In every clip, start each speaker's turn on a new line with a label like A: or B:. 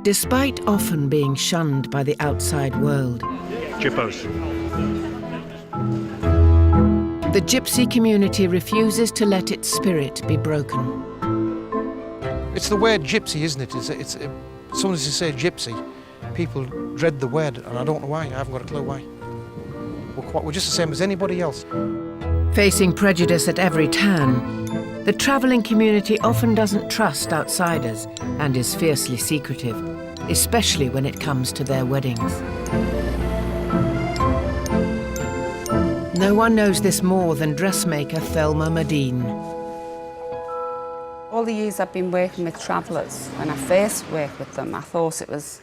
A: Despite often being shunned by the outside world,
B: Gyppos.
A: the Gypsy community refuses to let its spirit be broken.
C: It's the word gypsy, isn't it? As soon as you say gypsy, people dread the word, and I don't know why. I haven't got a clue why. We're just the same as anybody else.
A: Facing prejudice at every turn, the travelling community often doesn't trust outsiders and is fiercely secretive, especially when it comes to their weddings. No one knows this more than dressmaker Thelma Modine.
D: All the years I've been working with travellers, when I first worked with them, I thought it was,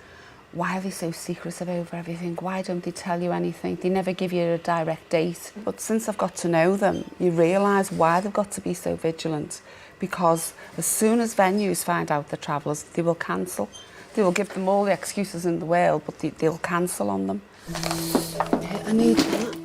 D: why are they so secretive over everything? Why don't they tell you anything? They never give you a direct date. But since I've got to know them, you realise why they've got to be so vigilant. Because as soon as venues find out the travellers, they will cancel. They will give them all the excuses in the world, but they'll cancel on them. I need that.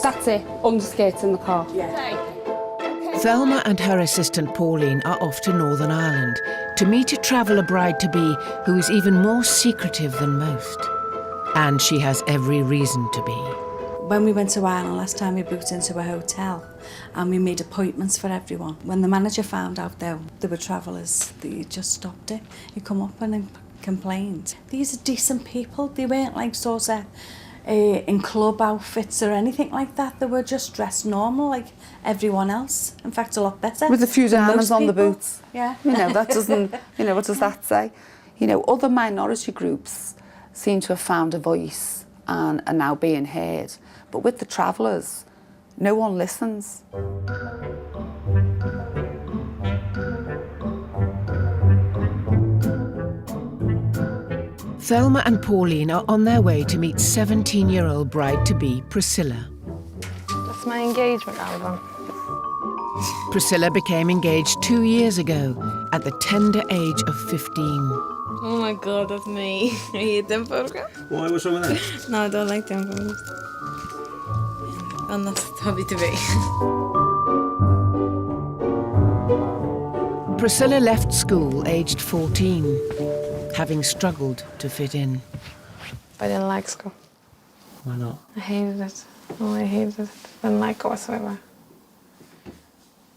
D: That's it, underskirts in the car. Yeah.
A: Thelma and her assistant Pauline are off to Northern Ireland to meet a traveller bride-to-be who is even more secretive than most. And she has every reason to be.
E: When we went to Ireland last time, we booked into a hotel and we made appointments for everyone. When the manager found out there were travellers, he just stopped it. He come up and complained. These are decent people. They weren't like sort of in club outfits or anything like that. They were just dressed normal like everyone else. In fact, a lot better.
D: With a few diamonds on the boots.
E: Yeah.
D: You know, that doesn't, you know, what does that say? You know, other minority groups seem to have found a voice and are now being heard. But with the travellers, no one listens.
A: Thelma and Pauline are on their way to meet 17-year-old bride-to-be Priscilla.
F: That's my engagement album.
A: Priscilla became engaged 2 years ago at the tender age of 15.
F: Oh my God, that's me. I hate them photographs.
B: Why? What's wrong with that?
F: No, I don't like them photos. And that's happy to be.
A: Priscilla left school aged 14, having struggled to fit in.
F: I didn't like school.
B: Why not?
F: I hated it. Oh, I hated it. I didn't like it whatsoever.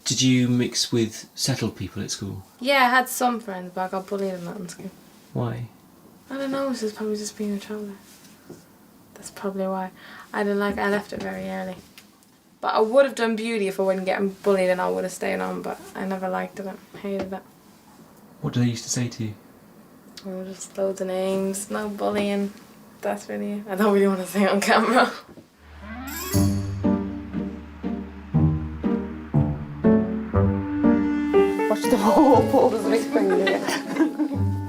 G: Did you mix with settled people at school?
F: Yeah, I had some friends, but I got bullied a lot in school.
G: Why?
F: I don't know, it's just probably just being a traveller. That's probably why. I left it very early. But I would have done beauty if I wasn't getting bullied and I would have stayed on, but I never liked it. I hated it.
G: What do they used to say to you?
F: Oh, just loads of names, no bullying. That's really it. I don't really want to say it on camera.
D: Watch the whole Paul doesn't explain it.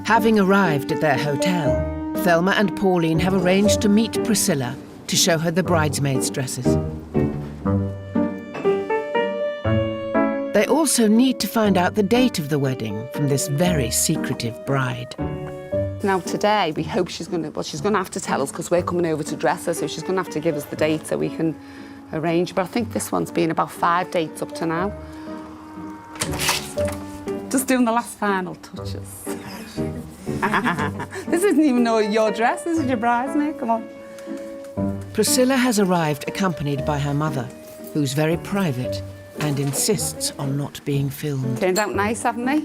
A: Having arrived at their hotel, Thelma and Pauline have arranged to meet Priscilla to show her the bridesmaids' dresses. They also need to find out the date of the wedding from this very secretive bride.
D: Now today, we hope she's going to have to tell us because we're coming over to dress her, so she's going to have to give us the date so we can arrange. But I think this one's been about 5 dates up to now. Just doing the last final touches. This isn't even your dress, this is your bridesmaid, come on.
A: Priscilla has arrived accompanied by her mother, who's very private and insists on not being filmed.
D: Turned out nice, haven't they?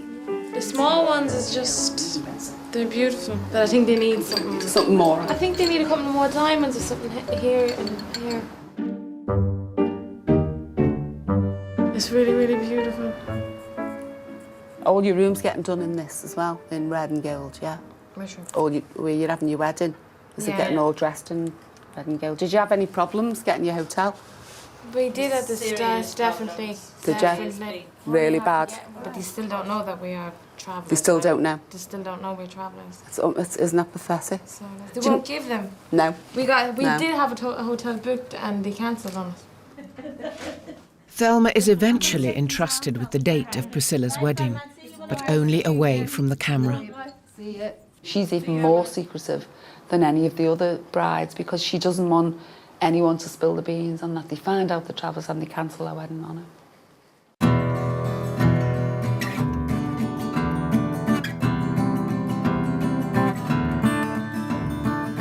F: The small ones is just, they're beautiful, but I think they need something.
D: Something more.
F: I think they need a couple more diamonds or something here and here. It's really, really beautiful.
D: All your rooms getting done in this as well, in red and gold, yeah?
F: Which
D: Where you're having your wedding. Is it getting all dressed in red and gold? Did you have any problems getting your hotel?
F: We did at the start, definitely.
D: Did you? Really bad?
F: But they still don't know that we are travellers.
D: They still don't know?
F: They still don't know we're travellers.
D: Isn't that pathetic?
F: So they won't give them.
D: No.
F: We did have a hotel booked and they cancelled on us.
A: Thelma is eventually entrusted with the date of Priscilla's wedding, but only away from the camera.
D: She's even more secretive than any of the other brides because she doesn't want anyone to spill the beans and that they find out the travellers and they cancel our wedding on her.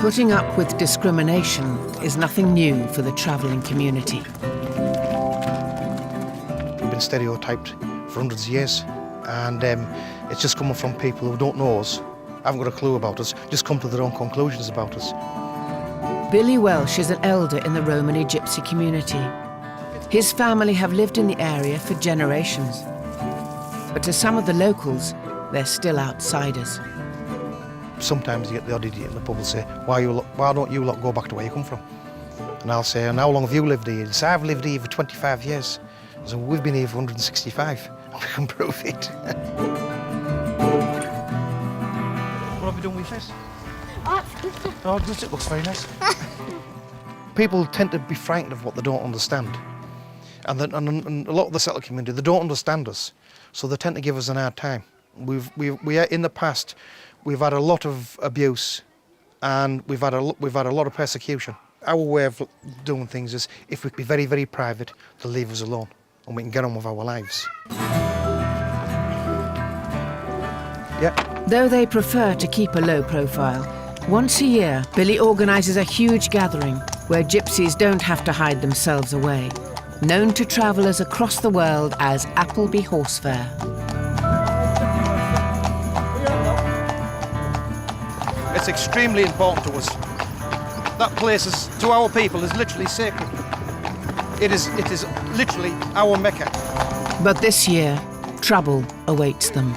A: Putting up with discrimination is nothing new for the travelling community.
C: We've been stereotyped for hundreds of years, and it's just coming from people who don't know us, haven't got a clue about us, just come to their own conclusions about us.
A: Billy Welsh is an elder in the Romany Gypsy community. His family have lived in the area for generations. But to some of the locals, they're still outsiders.
C: Sometimes you get the odd idiot in the pub and say, why don't you lot go back to where you come from? And I'll say, and how long have you lived here? He says, I've lived here for 25 years. So we've been here for 165. We can prove it. What have you done with this? Oh, it looks very nice. People tend to be frightened of what they don't understand. And a lot of the settler community, they don't understand us, so they tend to give us an hard time. In the past, we've had a lot of abuse, and we've had a lot of persecution. Our way of doing things is, if we be very, very private, to leave us alone, and we can get on with our lives. Yeah.
A: Though they prefer to keep a low profile, once a year, Billy organises a huge gathering where gypsies don't have to hide themselves away, known to travellers across the world as Appleby Horse Fair.
C: It's extremely important to us. That place is, to our people, is literally sacred. It is literally our Mecca.
A: But this year, trouble awaits them.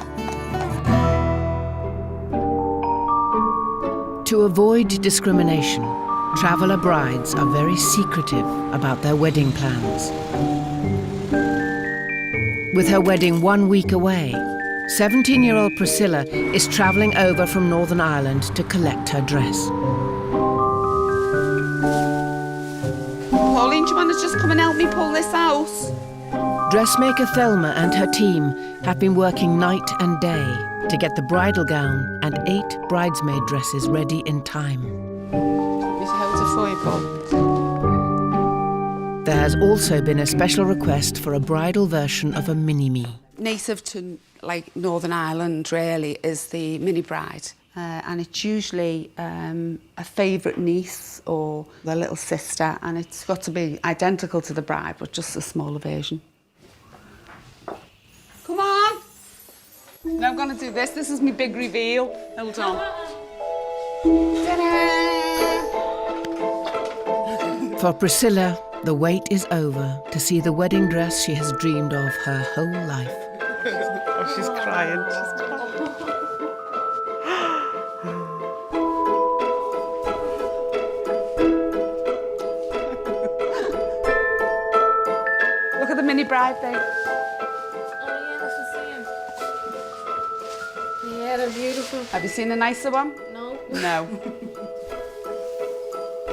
A: To avoid discrimination, traveller brides are very secretive about their wedding plans. With her wedding 1 week away, 17-year-old Priscilla is travelling over from Northern Ireland to collect her dress.
D: Pauline, do you want to just come and help me pull this out?
A: Dressmaker Thelma and her team have been working night and day to get the bridal gown and 8 bridesmaid dresses ready in time.
D: Is how to for you, Paul?
A: There has also been a special request for a bridal version of a mini-me.
D: Native to Northern Ireland really is the mini bride, and it's usually a favourite niece or their little sister, and it's got to be identical to the bride but just a smaller version. Come on! Now I'm going to do this. This is my big reveal. Hold on. Ta-da!
A: For Priscilla, the wait is over to see the wedding dress she has dreamed of her whole life.
D: Oh, she's crying. She's crying. Look at the mini bride thing.
F: Yeah, they're beautiful.
D: Have you seen a nicer one?
F: No.
D: No.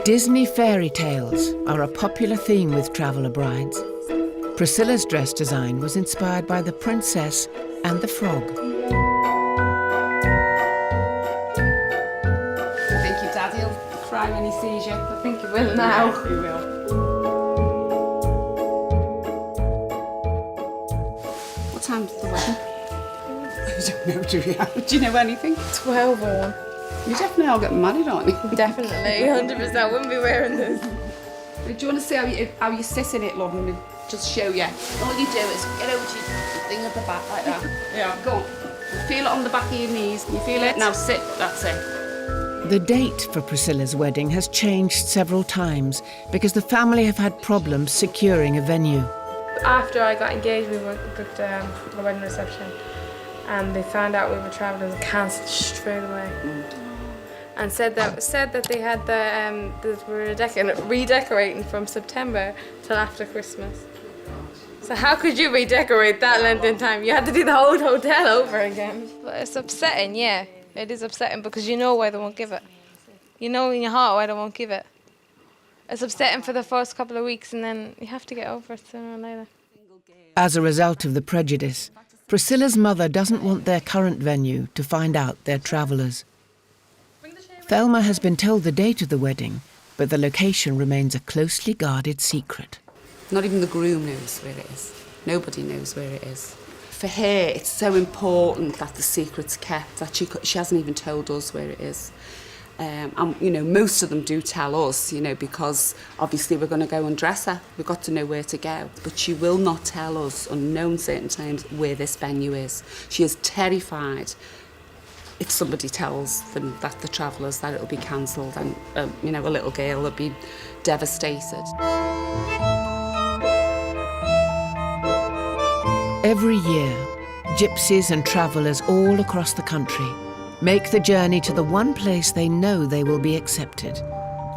A: Disney fairy tales are a popular theme with traveller brides. Priscilla's dress design was inspired by the princess and the frog.
D: I think your daddy will cry when he sees you.
F: I think you will now.
D: Yeah, he will. What time's the wedding? I don't know, do you? Do you know anything?
F: 12 or 1.
D: You definitely all getting married, aren't you?
F: Definitely, 100%. I wouldn't be wearing this.
D: Do you want to see how you sit in it, love, and just show you? All you do is get over to your thing at the back like that. Yeah. Go on. Feel it on the back of your knees. Can you feel it? Now sit. That's it.
A: The date for Priscilla's wedding has changed several times because the family have had problems securing a venue.
F: After I got engaged, we booked a wedding reception, and they found out we were travelling and cancelled straight away. And said that they had that we were redecorating from September till after Christmas. So how could you redecorate that length in time? You had to do the whole hotel over again. But it's upsetting, yeah. It is upsetting because you know why they won't give it. You know in your heart why they won't give it. It's upsetting for the first couple of weeks, and then you have to get over it sooner or later.
A: As a result of the prejudice, Priscilla's mother doesn't want their current venue to find out they're travellers. Thelma has been told the date of the wedding, but the location remains a closely guarded secret.
D: Not even the groom knows where it is. Nobody knows where it is. For her, it's so important that the secret's kept, that she hasn't even told us where it is. And, you know, most of them do tell us, you know, because obviously we're going to go and dress her. We've got to know where to go. But she will not tell us, unknown certain times, where this venue is. She is terrified if somebody tells them that the travellers, that it'll be cancelled, and, you know, a little girl will be devastated.
A: Every year, gypsies and travellers all across the country make the journey to the one place they know they will be accepted,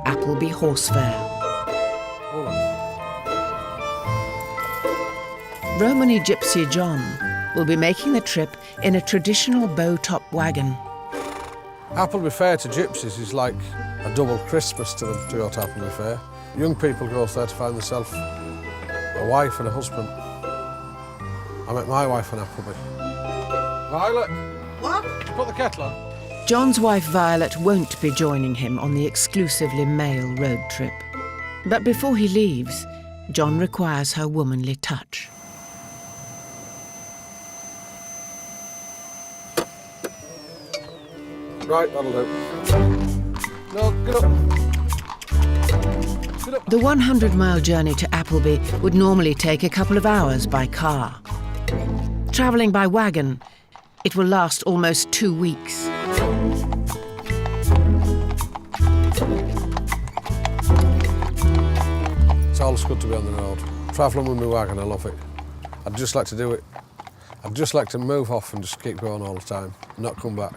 A: Appleby Horse Fair. Romany gypsy John will be making the trip in a traditional bow-top wagon.
H: Appleby Fair to gypsies is like a double Christmas to them, to go to Appleby Fair. Young people go there to find themselves a wife and a husband. I met my wife in Appleby. Violet! What? Put the kettle on.
A: John's wife Violet won't be joining him on the exclusively male road trip. But before he leaves, John requires her womanly touch.
H: Right, that'll do. No, get up. Get up.
A: The 100-mile journey to Appleby would normally take a couple of hours by car. Travelling by wagon, it will last almost 2 weeks.
H: It's always good to be on the road. Travelling with my wagon, I love it. I'd just like to do it. I'd just like to move off and just keep going all the time, not come back.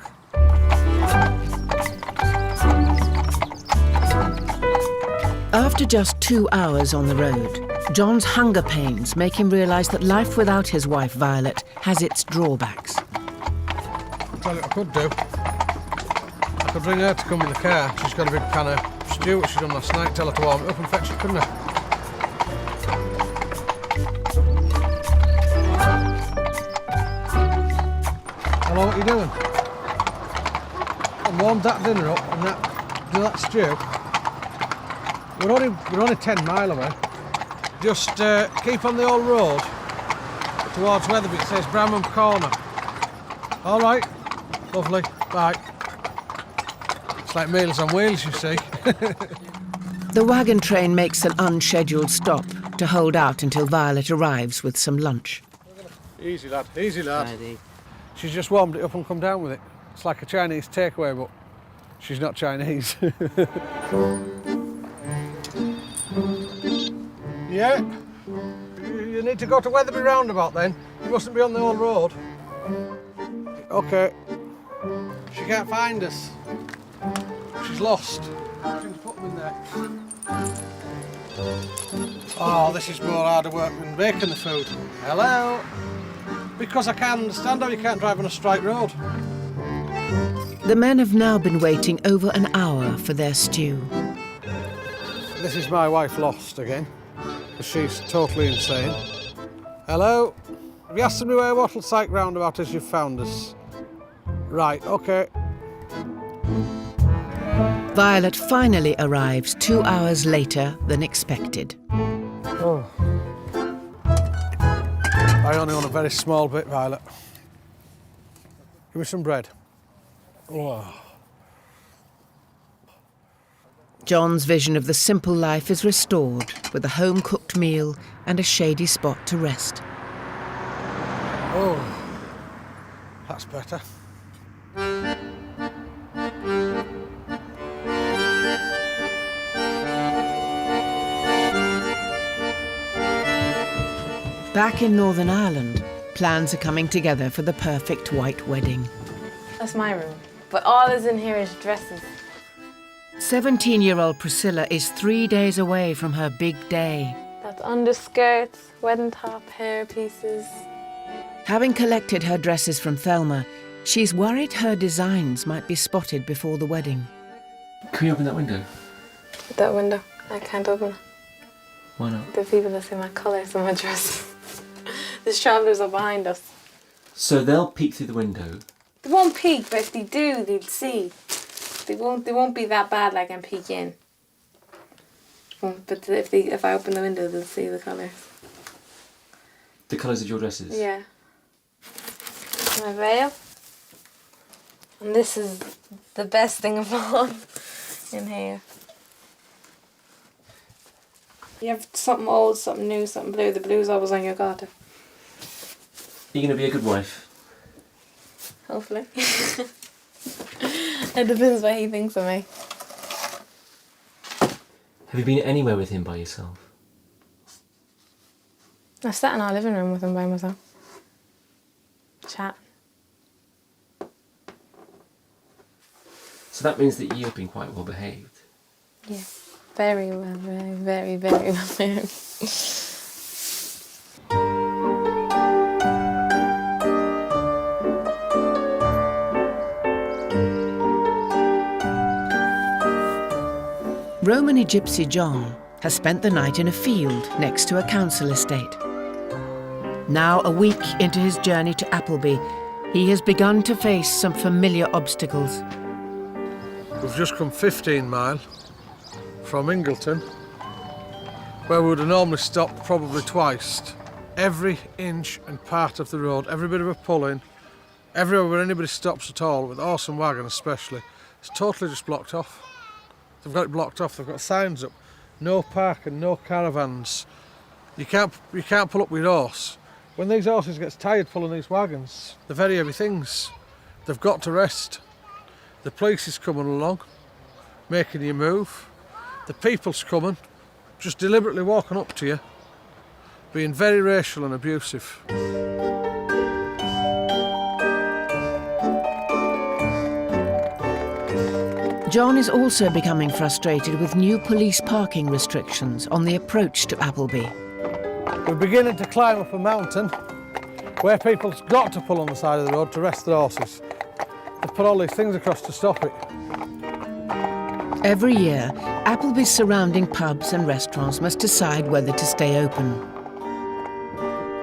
A: After just 2 hours on the road, John's hunger pains make him realise that life without his wife Violet has its drawbacks.
H: I'll tell you what I could do. I could bring her to come in the car. She's got a big pan of stew that she done last night. Tell her to warm it up and fetch it, couldn't I? Hello, what are you doing? I warmed that dinner up and do that stew. We're only 10 mile away. Just keep on the old road towards Weatherby. It says Bramham Corner. All right, lovely. Bye. It's like Meals on Wheels, you see.
A: The wagon train makes an unscheduled stop to hold out until Violet arrives with some lunch.
H: Easy, lad. Easy, lad. She's just warmed it up and come down with it. It's like a Chinese takeaway, but she's not Chinese. Yeah? You need to go to Weatherby roundabout then. You mustn't be on the old road. OK. She can't find us. She's lost. Put them in there. Oh, this is more harder work than baking the food. Hello? Because I can't understand how you can't drive on a straight road.
A: The men have now been waiting over an hour for their stew.
H: This is my wife lost again. She's totally insane. Hello? Have you asked me where Wattleside roundabout is you've found us? Right, OK.
A: Violet finally arrives 2 hours later than expected.
H: Oh. I only want a very small bit, Violet. Give me some bread. Oh.
A: John's vision of the simple life is restored with a home-cooked meal and a shady spot to rest.
H: Oh, that's better.
A: Back in Northern Ireland, plans are coming together for the perfect white wedding.
F: That's my room. But all that's in here is dresses.
A: 17-year-old Priscilla is 3 days away from her big day.
F: That's underskirts, wedding top, hair pieces.
A: Having collected her dresses from Thelma, she's worried her designs might be spotted before the wedding.
G: Can we open that window?
F: That window, I can't open it.
G: Why not?
F: The people that see my colours and my dresses. The travellers are behind us.
G: So they'll peek through the window.
F: They won't peek, but if they do, they'll see. They won't be that bad like I'm peek in. But if I open the window, they'll see the colours.
G: The colours of your dresses?
F: Yeah. My veil. And this is the best thing of all in here. You have something old, something new, something blue. The blue's always on your garter.
G: Are you going to be a good wife?
F: Hopefully. It depends what he thinks of me.
G: Have you been anywhere with him by yourself?
F: I sat in our living room with him by myself. Chat.
G: So that means that you have been quite well behaved.
F: Yeah. Very well, very well behaved.
A: Romany Gypsy John has spent the night in a field next to a council estate. Now, a week into his journey to Appleby, he has begun to face some familiar obstacles.
H: We've just come 15 mile from Ingleton, where we would have normally stopped probably twice. Every inch and part of the road, every bit of a pull-in, everywhere where anybody stops at all, with the horse and wagon especially, it's totally just blocked off. They've got it blocked off, they've got signs up, no parking, no caravans. You can't pull up with your horse. When these horses get tired pulling these wagons, they're very heavy things. They've got to rest. The police is coming along, making you move. The people's coming, just deliberately walking up to you, being very racial and abusive.
A: John is also becoming frustrated with new police parking restrictions on the approach to Appleby.
H: We're beginning to climb up a mountain where people's got to pull on the side of the road to rest their horses. They've put all these things across to stop it.
A: Every year, Appleby's surrounding pubs and restaurants must decide whether to stay open.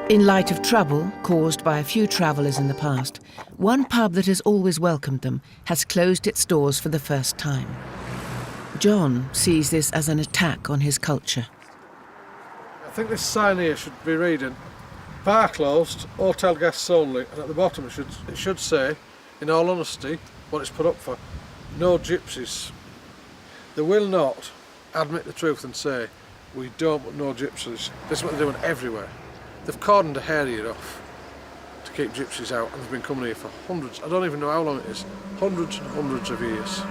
A: In light of trouble caused by a few travellers in the past, one pub that has always welcomed them has closed its doors for the first time. John sees this as an attack on his culture.
H: I think this sign here should be reading, bar closed, hotel guests only, and at the bottom it should say, in all honesty, what it's put up for, no gypsies. They will not admit the truth and say, we don't want no gypsies. This is what they're doing everywhere. They've cordoned the area off to keep gypsies out, and they've been coming here for hundreds, I don't even know how long it is, hundreds and hundreds of years.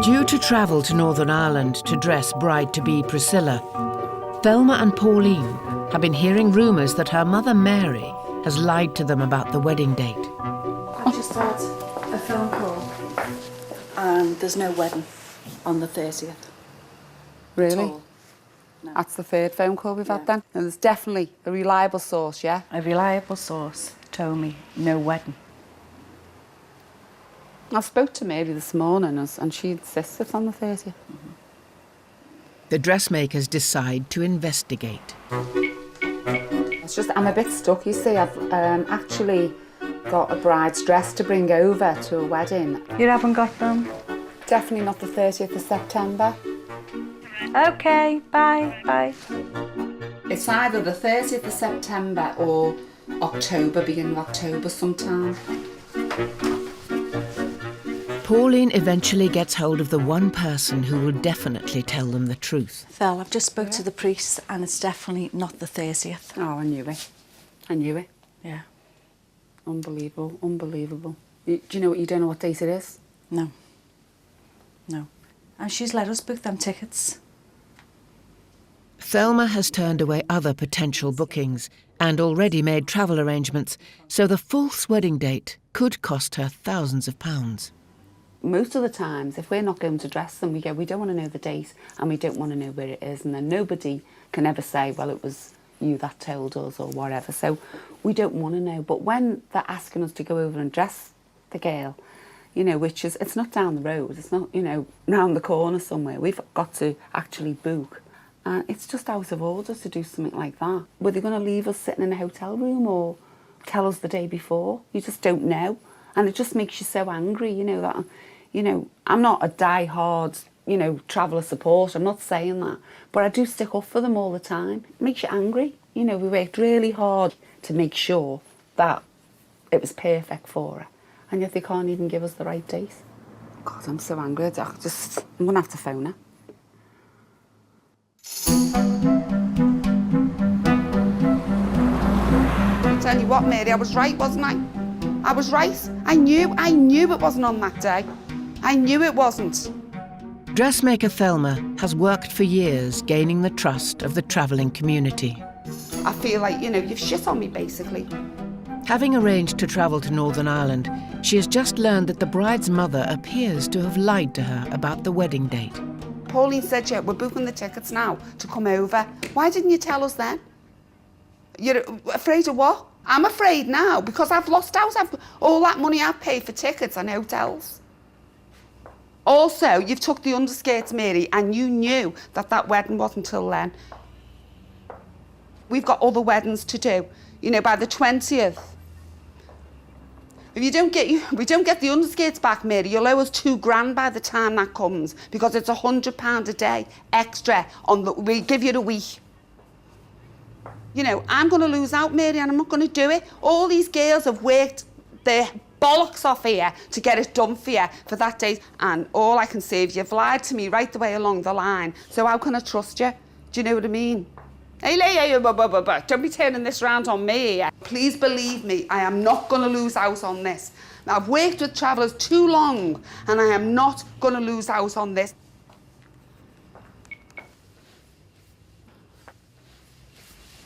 A: Due to travel to Northern Ireland to dress bride-to-be Priscilla, Thelma and Pauline have been hearing rumours that her mother Mary has lied to them about the wedding date.
E: I just had a phone call and there's no wedding on the 30th.
D: Really?
E: No.
D: That's the third phone call we've had then. And there's definitely a reliable source, yeah?
E: A reliable source told me no wedding.
D: I spoke to Mary this morning and she insists it's on the 30th.
A: The dressmakers decide to investigate.
D: It's just, I'm a bit stuck, you see. I've actually got a bride's dress to bring over to a wedding.
E: You haven't got them?
D: Definitely not the 30th of September.
E: Okay, bye, bye.
D: It's either the 30th of September or October, beginning of October sometime.
A: Pauline eventually gets hold of the one person who will definitely tell them the truth.
E: Phil, I've just spoke to the priest and it's definitely not the 30th.
D: Oh, I knew it. I knew it.
E: Yeah.
D: Unbelievable, unbelievable. Do you know what, you don't know what date it is?
E: No. No. And she's let us book them tickets.
A: Thelma has turned away other potential bookings and already made travel arrangements, so the false wedding date could cost her thousands of pounds.
D: Most of the times, if we're not going to dress them, we go, we don't want to know the date and we don't want to know where it is, and then nobody can ever say, well, it was you that told us or whatever. So we don't want to know. But when they're asking us to go over and dress the girl, you know, which is, it's not down the road, it's not, you know, round the corner somewhere. We've got to actually book. And it's just out of order to do something like that. Were they going to leave us sitting in a hotel room or tell us the day before? You just don't know. And it just makes you so angry, you know, that, you know, I'm not a die-hard you know, traveller support. I'm not saying that. But I do stick up for them all the time. It makes you angry. You know, we worked really hard to make sure that it was perfect for her. And yet they can't even give us the right date. God, I'm so angry. I'm going to have to phone her. I tell you what, Mary, I was right, wasn't I? I was right. I knew it wasn't on that day. I knew it wasn't.
A: Dressmaker Thelma has worked for years gaining the trust of the travelling community.
D: I feel like, you know, you've shit on me, basically.
A: Having arranged to travel to Northern Ireland, she has just learned that the bride's mother appears to have lied to her about the wedding date.
D: Pauline said, yeah, we're booking the tickets now to come over. Why didn't you tell us then? You're afraid of what? I'm afraid now because I've lost out. All that money I've paid for tickets and hotels. Also, you've took the underskirts, Mary, and you knew that that wedding wasn't till then. We've got other weddings to do, you know, by the 20th. If we don't get the underskirts back, Mary, you'll owe us £2,000 by the time that comes because it's £100 a day extra we give you a week. You know, I'm going to lose out, Mary, and I'm not going to do it. All these girls have worked their bollocks off here to get it done for you for that day. And all I can say is you've lied to me right the way along the line. So how can I trust you? Do you know what I mean? Hey, don't be turning this round on me. Please believe me, I am not going to lose out on this. Now, I've worked with travellers too long, and I am not going to lose out on this.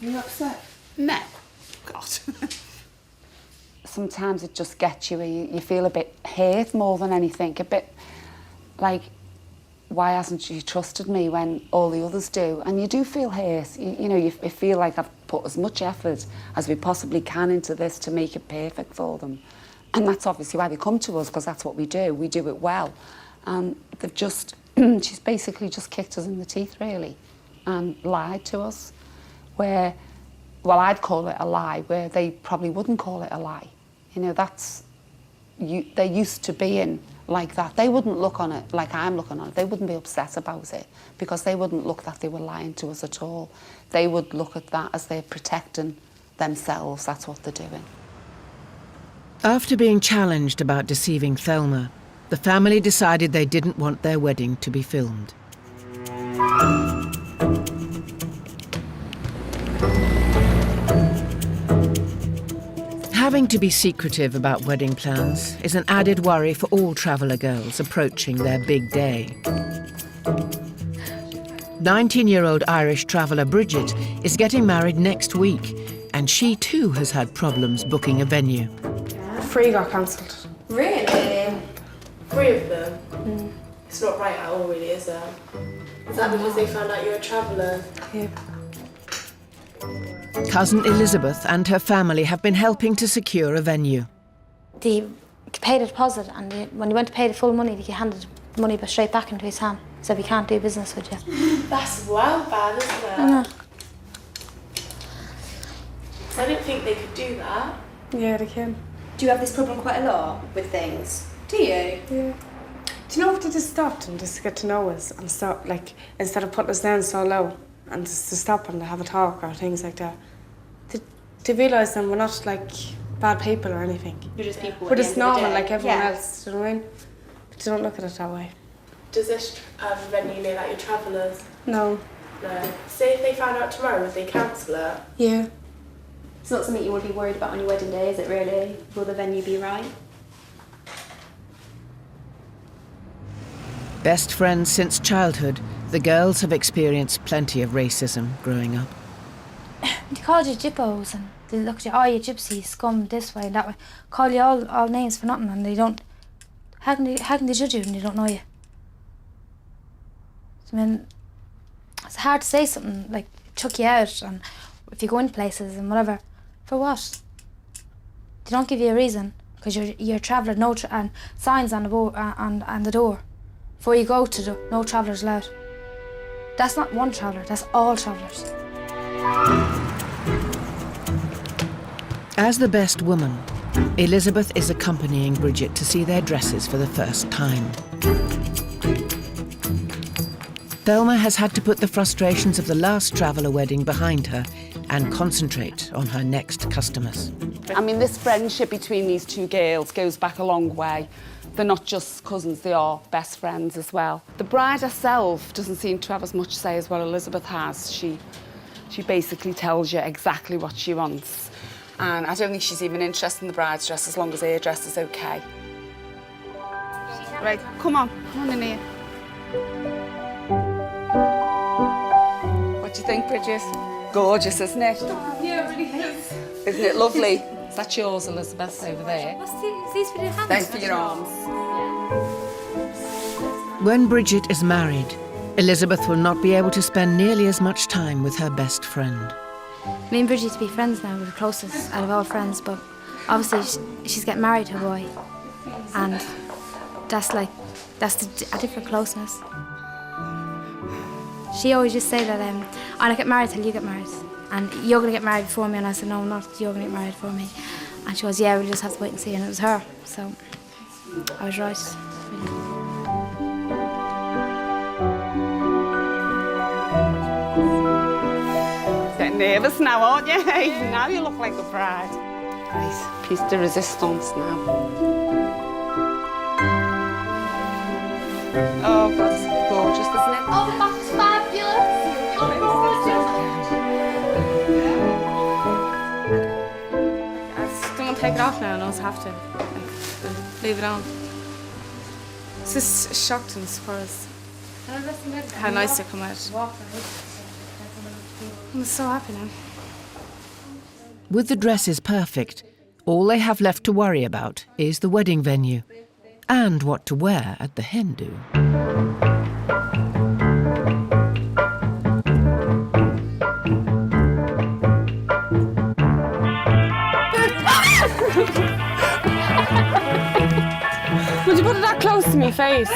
F: Are you upset?
D: No. God. Sometimes it just gets you, you feel a bit hurt more than anything, a bit like, why hasn't she trusted me when all the others do? And you do feel hurt. You know, you feel like I've put as much effort as we possibly can into this to make it perfect for them. And that's obviously why they come to us, because that's what we do. We do it well. And they've just, she's basically just kicked us in the teeth, really, and lied to us. Where, well, I'd call it a lie, where they probably wouldn't call it a lie. You know, they're used to being like that. They wouldn't look on it like I'm looking on it. They wouldn't be upset about it because they wouldn't look that they were lying to us at all. They would look at that as they're protecting themselves. That's what they're doing.
A: After being challenged about deceiving Thelma, the family decided they didn't want their wedding to be filmed. Having to be secretive about wedding plans is an added worry for all traveller girls approaching their big day. 19-year-old Irish traveller Bridget is getting married next week, and she too has had problems booking a venue.
F: 3 got cancelled.
I: Really?
F: 3 of them? It's not right at all, really, is it? Is that because they found out you're a traveller?
I: Yeah.
A: Cousin Elizabeth and her family have been helping to secure a venue.
I: They paid a deposit, and when he went to pay the full money, they handed the money straight back into his hand. Said, we can't do business with you.
F: That's well bad, isn't it?
I: I know.
F: I didn't think they could do that.
J: Yeah, they can.
K: Do you have this problem quite a lot with things? Do you?
J: Yeah. Do you know if they just stopped and just get to know us and stop, like, instead of putting us down so low and just to stop and to have a talk or things like that? To realise that we're not, like, bad people or anything.
K: You're just people.
J: We're just normal like everyone else, do you know what I mean? But you don't look at it that way.
F: Does this venue know that you're travellers?
J: No.
F: No. Say if they found out tomorrow, would they cancel it?
J: Yeah.
K: It's not something you want to be worried about on your wedding day, is it really? Will the venue be right?
A: Best friends since childhood, the girls have experienced plenty of racism growing up.
I: They called you Jippos, and they look at you, oh, you Gypsy, scum, this way and that way. Call you all names for nothing, and they don't... How can they judge you when they don't know you? I mean, it's hard to say something, like, chuck you out, and if you go in places and whatever. For what? They don't give you a reason, because you're a traveller, and signs on the on the door. Before you go to no travellers allowed. That's not one traveller, that's all travellers.
A: As the best woman, Elizabeth is accompanying Bridget to see their dresses for the first time. Thelma has had to put the frustrations of the last traveller wedding behind her and concentrate on her next customers.
D: I mean, this friendship between these two girls goes back a long way. They're not just cousins, they are best friends as well. The bride herself doesn't seem to have as much say as what Elizabeth has. She basically tells you exactly what she wants. And I don't think she's even interested in the bride's dress as long as her dress is okay. Right, come on in here. What do you think, Bridget? Gorgeous, isn't it?
F: Yeah, it really is.
D: Isn't it lovely? Is that yours, Elizabeth, over there?
I: What's these for your hands?
D: Thanks for your arms.
A: When Bridget is married, Elizabeth will not be able to spend nearly as much time with her best friend.
I: Me and Bridget used to be friends now, we're the closest out of all friends, but obviously she's getting married to a boy, and that's a different closeness. She always just say that I don't get married till you get married, and you're going to get married before me, and I said, no, I'm not, you're going to get married before me. And she goes, yeah, we'll just have to wait and see, and it was her, so I was right.
D: Getting nervous now, aren't you? Now you look like a bride. Right, piece de resistance now. Oh, God, it's gorgeous, isn't it?
I: Oh, that's fabulous!
J: I just don't want to take it off now, and I also have to. Like, leave it on. It's just shocked and surprised how nice they come out. I'm so happy now.
A: With the dresses perfect, all they have left to worry about is the wedding venue and what to wear at the hen do.
J: Would you put it that close to me face?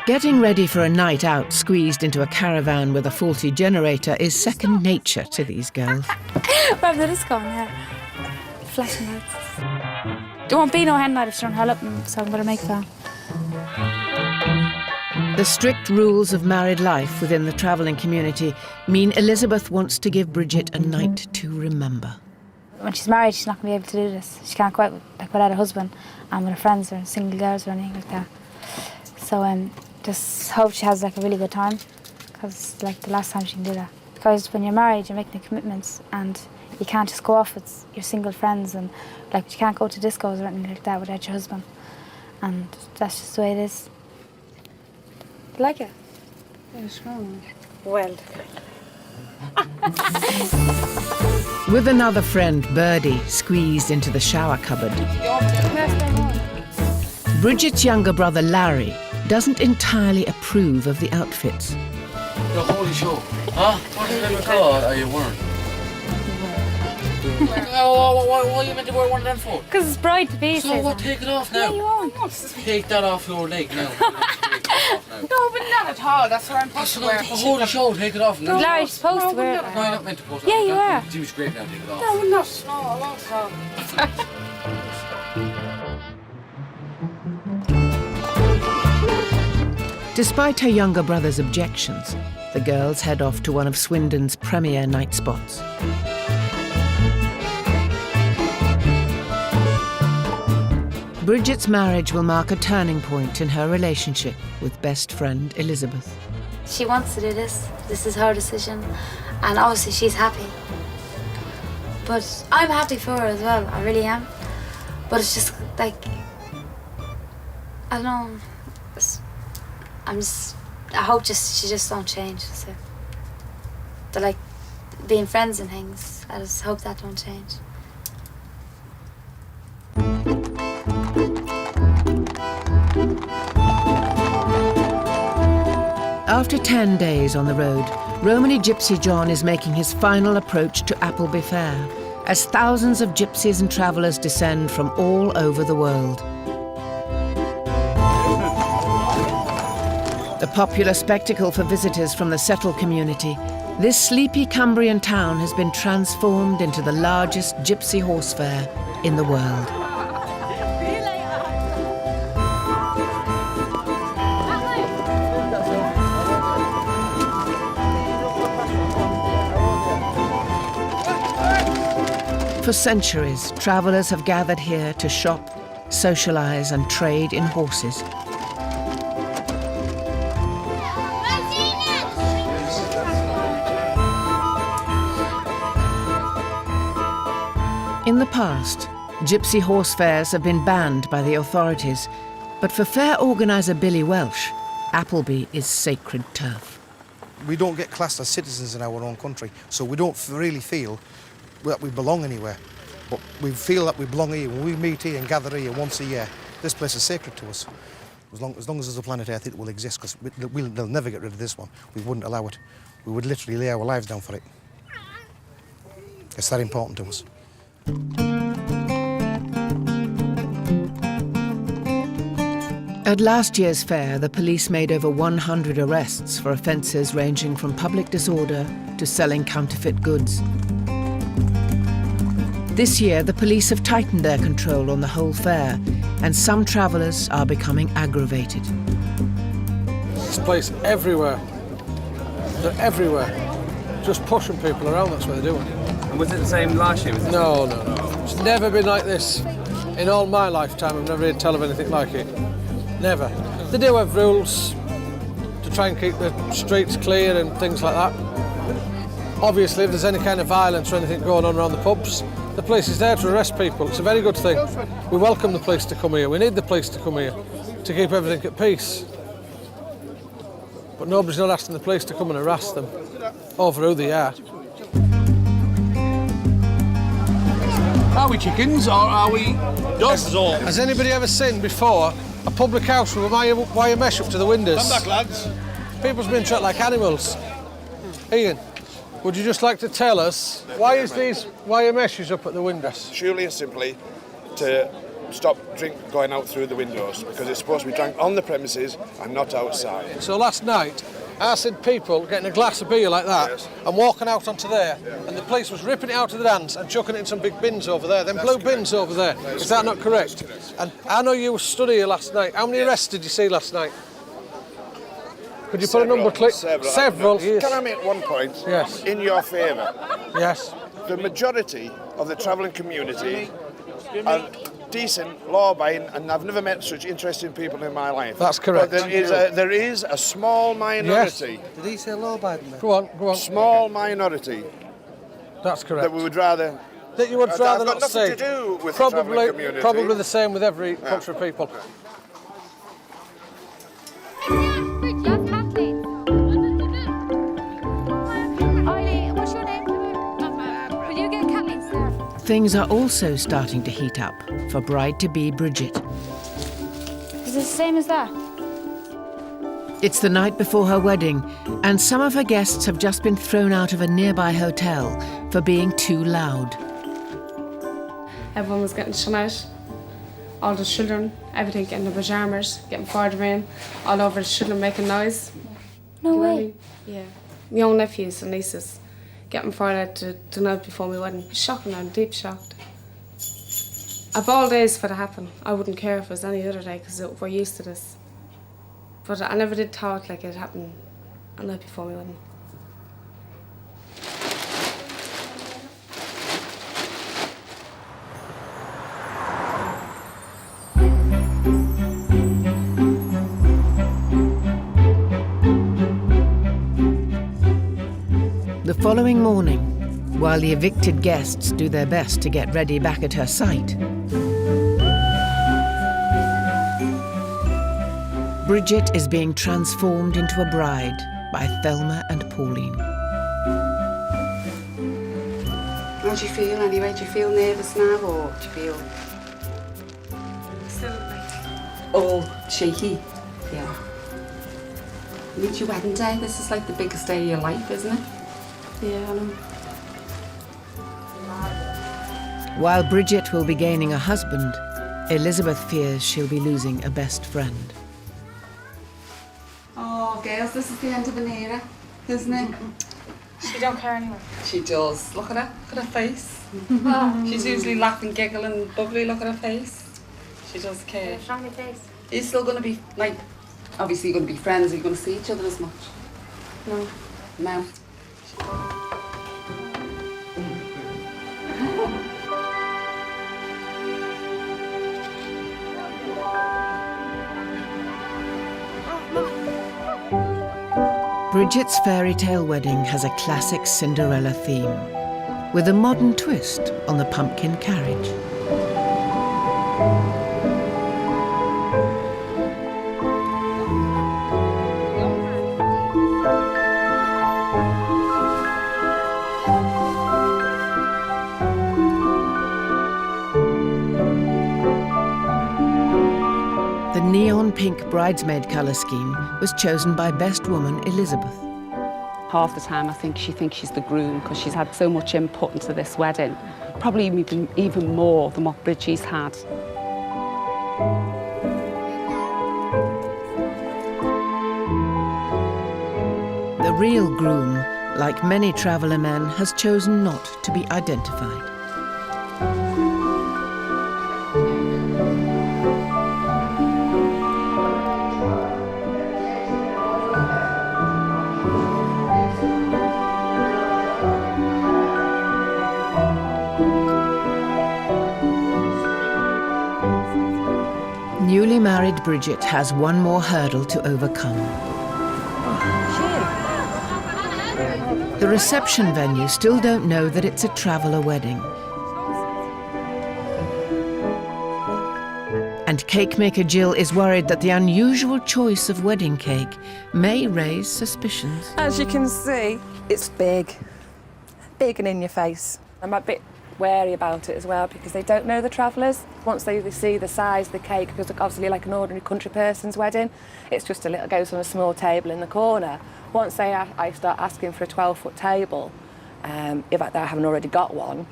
A: Getting ready for a night out squeezed into a caravan with a faulty generator is second nature to these girls.
I: Where did this go now? Flashing lights. There won't be no hen night if she don't hurl up, so I'm going to make that.
A: The strict rules of married life within the travelling community mean Elizabeth wants to give Bridget a night to remember.
I: When she's married, she's not going to be able to do this. She can't go out without her husband and with her friends or single girls or anything like that. So just hope she has like a really good time, because like the last time she can do that. Because when you're married, you're making commitments, and you can't just go off with your single friends, and like you can't go to discos or anything like that without your husband. And that's just the way it is. You like it?
J: It's wrong. Well.
A: With another friend, Birdie, squeezed into the shower cupboard, Bridget's younger brother, Larry, doesn't entirely approve of the outfits.
L: The holy show. Huh? What did you call it? Oh, you weren't. What are you meant to wear one of them for?
I: Because it's bride to be.
L: So what? Take it off now.
I: Yeah, you won't.
L: Take that off your leg now.
J: No, but not at all. That's what I'm supposed to wear.
L: The holy show. Take it off now.
I: Larry's supposed to wear it.
L: No, you're not meant to put it on.
I: Yeah, you are.
L: She was great now. Take it off.
J: No, I'm not. No, I won't at all.
A: Despite her younger brother's objections, the girls head off to one of Swindon's premier night spots. Bridget's marriage will mark a turning point in her relationship with best friend Elizabeth.
I: She wants to do this. This is her decision. And obviously she's happy. But I'm happy for her as well. I really am. But it's just like, I don't know. I hope she just don't change. So they're like being friends and things. I just hope that don't change.
A: After 10 days on the road, Romany Gypsy John is making his final approach to Appleby Fair as thousands of gypsies and travellers descend from all over the world. A popular spectacle for visitors from the settled community, this sleepy Cumbrian town has been transformed into the largest gypsy horse fair in the world. For centuries, travellers have gathered here to shop, socialise and trade in horses. In the past, Gypsy horse fairs have been banned by the authorities, but for fair organiser Billy Welsh, Appleby is sacred turf.
C: We don't get classed as citizens in our own country, so we don't really feel that we belong anywhere. But we feel that we belong here. When we meet here and gather here once a year, this place is sacred to us. As long as there's a planet Earth, it will exist, because they'll never get rid of this one. We wouldn't allow it. We would literally lay our lives down for it. It's that important to us.
A: At last year's fair, the police made over 100 arrests for offences ranging from public disorder to selling counterfeit goods. This year, the police have tightened their control on the whole fair, and some travellers are becoming aggravated.
H: This place everywhere. They're everywhere. Just pushing people around, that's what they're doing.
L: And was it the same last year?
H: No. It's never been like this. In all my lifetime, I've never heard tell of anything like it. Never. They do have rules to try and keep the streets clear and things like that. Obviously, if there's any kind of violence or anything going on around the pubs, the police is there to arrest people. It's a very good thing. We welcome the police to come here. We need the police to come here to keep everything at peace. But nobody's not asking the police to come and harass them over who they are.
M: Are we chickens or are we dogs?
H: Has anybody ever seen before a public house with a wire mesh up to the windows?
M: Come back, lads.
H: People's been treated like animals. Ian, would you just like to tell us why is these wire meshes up at the windows?
N: Surely and simply to stop drink going out through the windows, because it's supposed to be drank on the premises and not outside.
H: So last night, I seen people getting a glass of beer like that and walking out onto there, and the police was ripping it out of the hands and chucking it in some big bins over there, them blue bins over there. Is that not correct? And I know you were stood here last night. How many arrests did you see last night? Could you put a number, click? Several. Yes.
N: Can I make one point?
H: Yes.
N: In your favour?
H: Yes.
N: The majority of the travelling community are decent, law-abiding, and I've never met such interesting people in my life.
H: That's correct.
N: But there is a small minority.
H: Yes. Did he say law-abiding? Go on.
N: Small minority.
H: That's correct.
N: That we would rather...
H: That you would rather not see.
N: I've got nothing to do with the travelling community.
H: Probably the same with every country of people.
A: Things are also starting to heat up for bride-to-be Bridget.
I: Is it the same as that?
A: It's the night before her wedding, and some of her guests have just been thrown out of a nearby hotel for being too loud.
J: Everyone was getting shut out. All the children, everything getting the pyjamas, getting fired in, all over the children making noise.
I: No way.
J: Yeah. My own nephews and nieces getting fired out the night before my wedding. Shocking, I'm deep shocked. Of all days for it to happen, I wouldn't care if it was any other day because we're used to this. But I never did thought like it happened a night before my wedding.
A: The following morning, while the evicted guests do their best to get ready back at her site, Bridget is being transformed into a bride by Thelma and Pauline.
D: How do you feel anyway? Do you feel nervous now, or do you feel...
J: Still like...
D: all shaky? Yeah. It's your wedding day. This is like the biggest day of your life, isn't it?
J: Yeah, I know.
A: While Bridget will be gaining a husband, Elizabeth fears she'll be losing a best friend.
D: Oh, girls, this is the end of an era, isn't it?
J: She don't care anyway.
D: She does. Look at her. Look at her face. She's usually laughing, giggling, bubbly. Look at her face. She does care.
I: What's wrong with your face?
D: Are you still going to be, like, obviously you're going to be friends. Are you going to see each other as much?
J: No.
D: No.
A: Bridget's Fairytale wedding has a classic Cinderella theme, with a modern twist on the pumpkin carriage. The neon pink bridesmaid colour scheme was chosen by best woman Elizabeth.
D: Half the time I think she thinks she's the groom because she's had so much input into this wedding. Probably even more than what Bridgie's had.
A: The real groom, like many traveller men, has chosen not to be identified. Newly married Bridget has one more hurdle to overcome. The reception venue still don't know that it's a traveller wedding. And cake maker Jill is worried that the unusual choice of wedding cake may raise suspicions.
O: As you can see, it's big and in your face. I'm a bit wary about it as well because they don't know the travellers. Once they see the size of the cake, because obviously like an ordinary country person's wedding, it's just goes on a small table in the corner. Once I start asking for a 12-foot table, if I haven't already got one,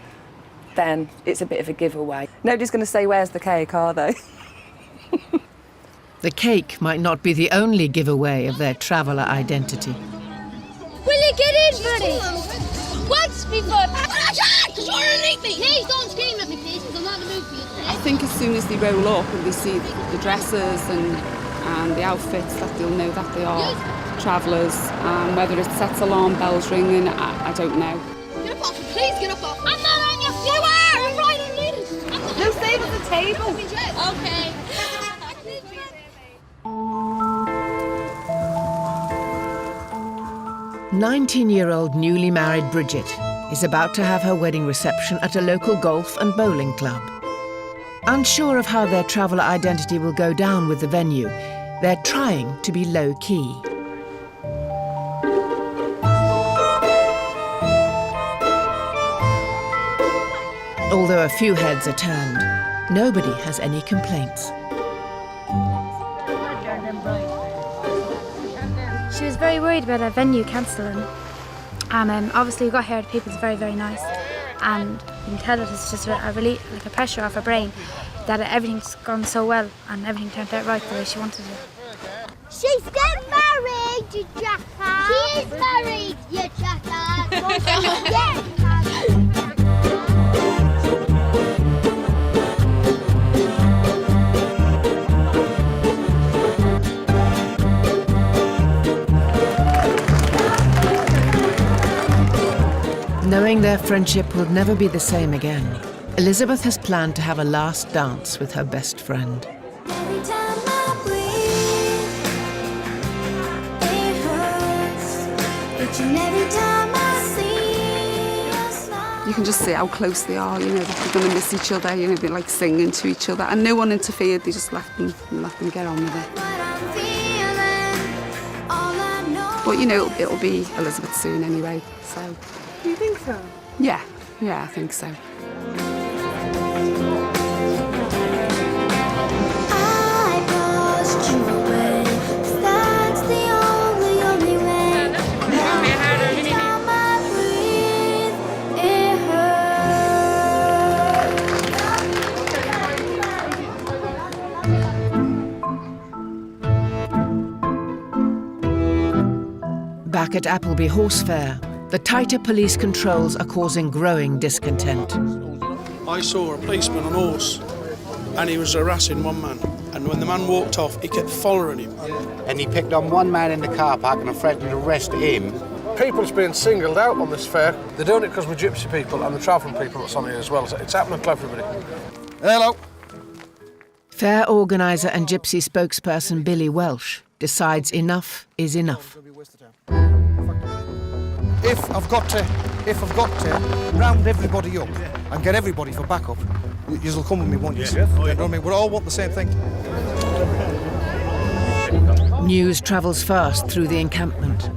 O: then it's a bit of a giveaway. Nobody's going to say, where's the cake, are they?
A: The cake might not be the only giveaway of their traveller identity.
P: Will you get in, buddy? What's me foot? Because you're underneath me! Please don't scream at me, please, because I'm not in the mood for you today.
D: I think as soon as they roll up and they see the dresses and the outfits, that they'll know that they are travellers. Whether it sets alarm bells ringing, I don't know.
P: Get up off me, please get up off me. I'm not on your feet. You are! You're right underneath us.
O: No, save us the table.
P: Okay.
A: 19-year-old newly married Bridget is about to have her wedding reception at a local golf and bowling club. Unsure of how their traveller identity will go down with the venue, they're trying to be low-key. Although a few heads are turned, nobody has any complaints.
I: She was very worried about our venue cancelling. And obviously we got here, the people's very, very nice. And you can tell that it's just a relief, like a pressure off her brain, that everything's gone so well and everything turned out right the way she wanted it.
P: She's getting married, you jackass. She is married, you jackass. Yeah.
A: Knowing their friendship will never be the same again, Elizabeth has planned to have a last dance with her best friend.
D: You can just see how close they are, you know, they're going to miss each other, you know, they're like singing to each other, and no one interfered, they just let them get on with it. But, you know, it'll be Elizabeth soon anyway, so...
J: You think so?
D: Yeah, I think so.
A: Back at Appleby Horse Fair, the tighter police controls are causing growing discontent.
Q: I saw a policeman on a horse and he was harassing one man. And when the man walked off, he kept following him.
R: And he picked on one man in the car park and threatened to arrest him.
H: People's being singled out on this fair. They're doing it because we're Gypsy people and the travelling people that's on here as well. So it's happening to everybody. Hello.
A: Fair organiser and Gypsy spokesperson Billy Welsh decides enough is enough.
C: if I've got to round everybody up and get everybody for backup, you'll come with me, won't you? You know what I mean? We all want the same thing.
A: News travels fast through the encampment.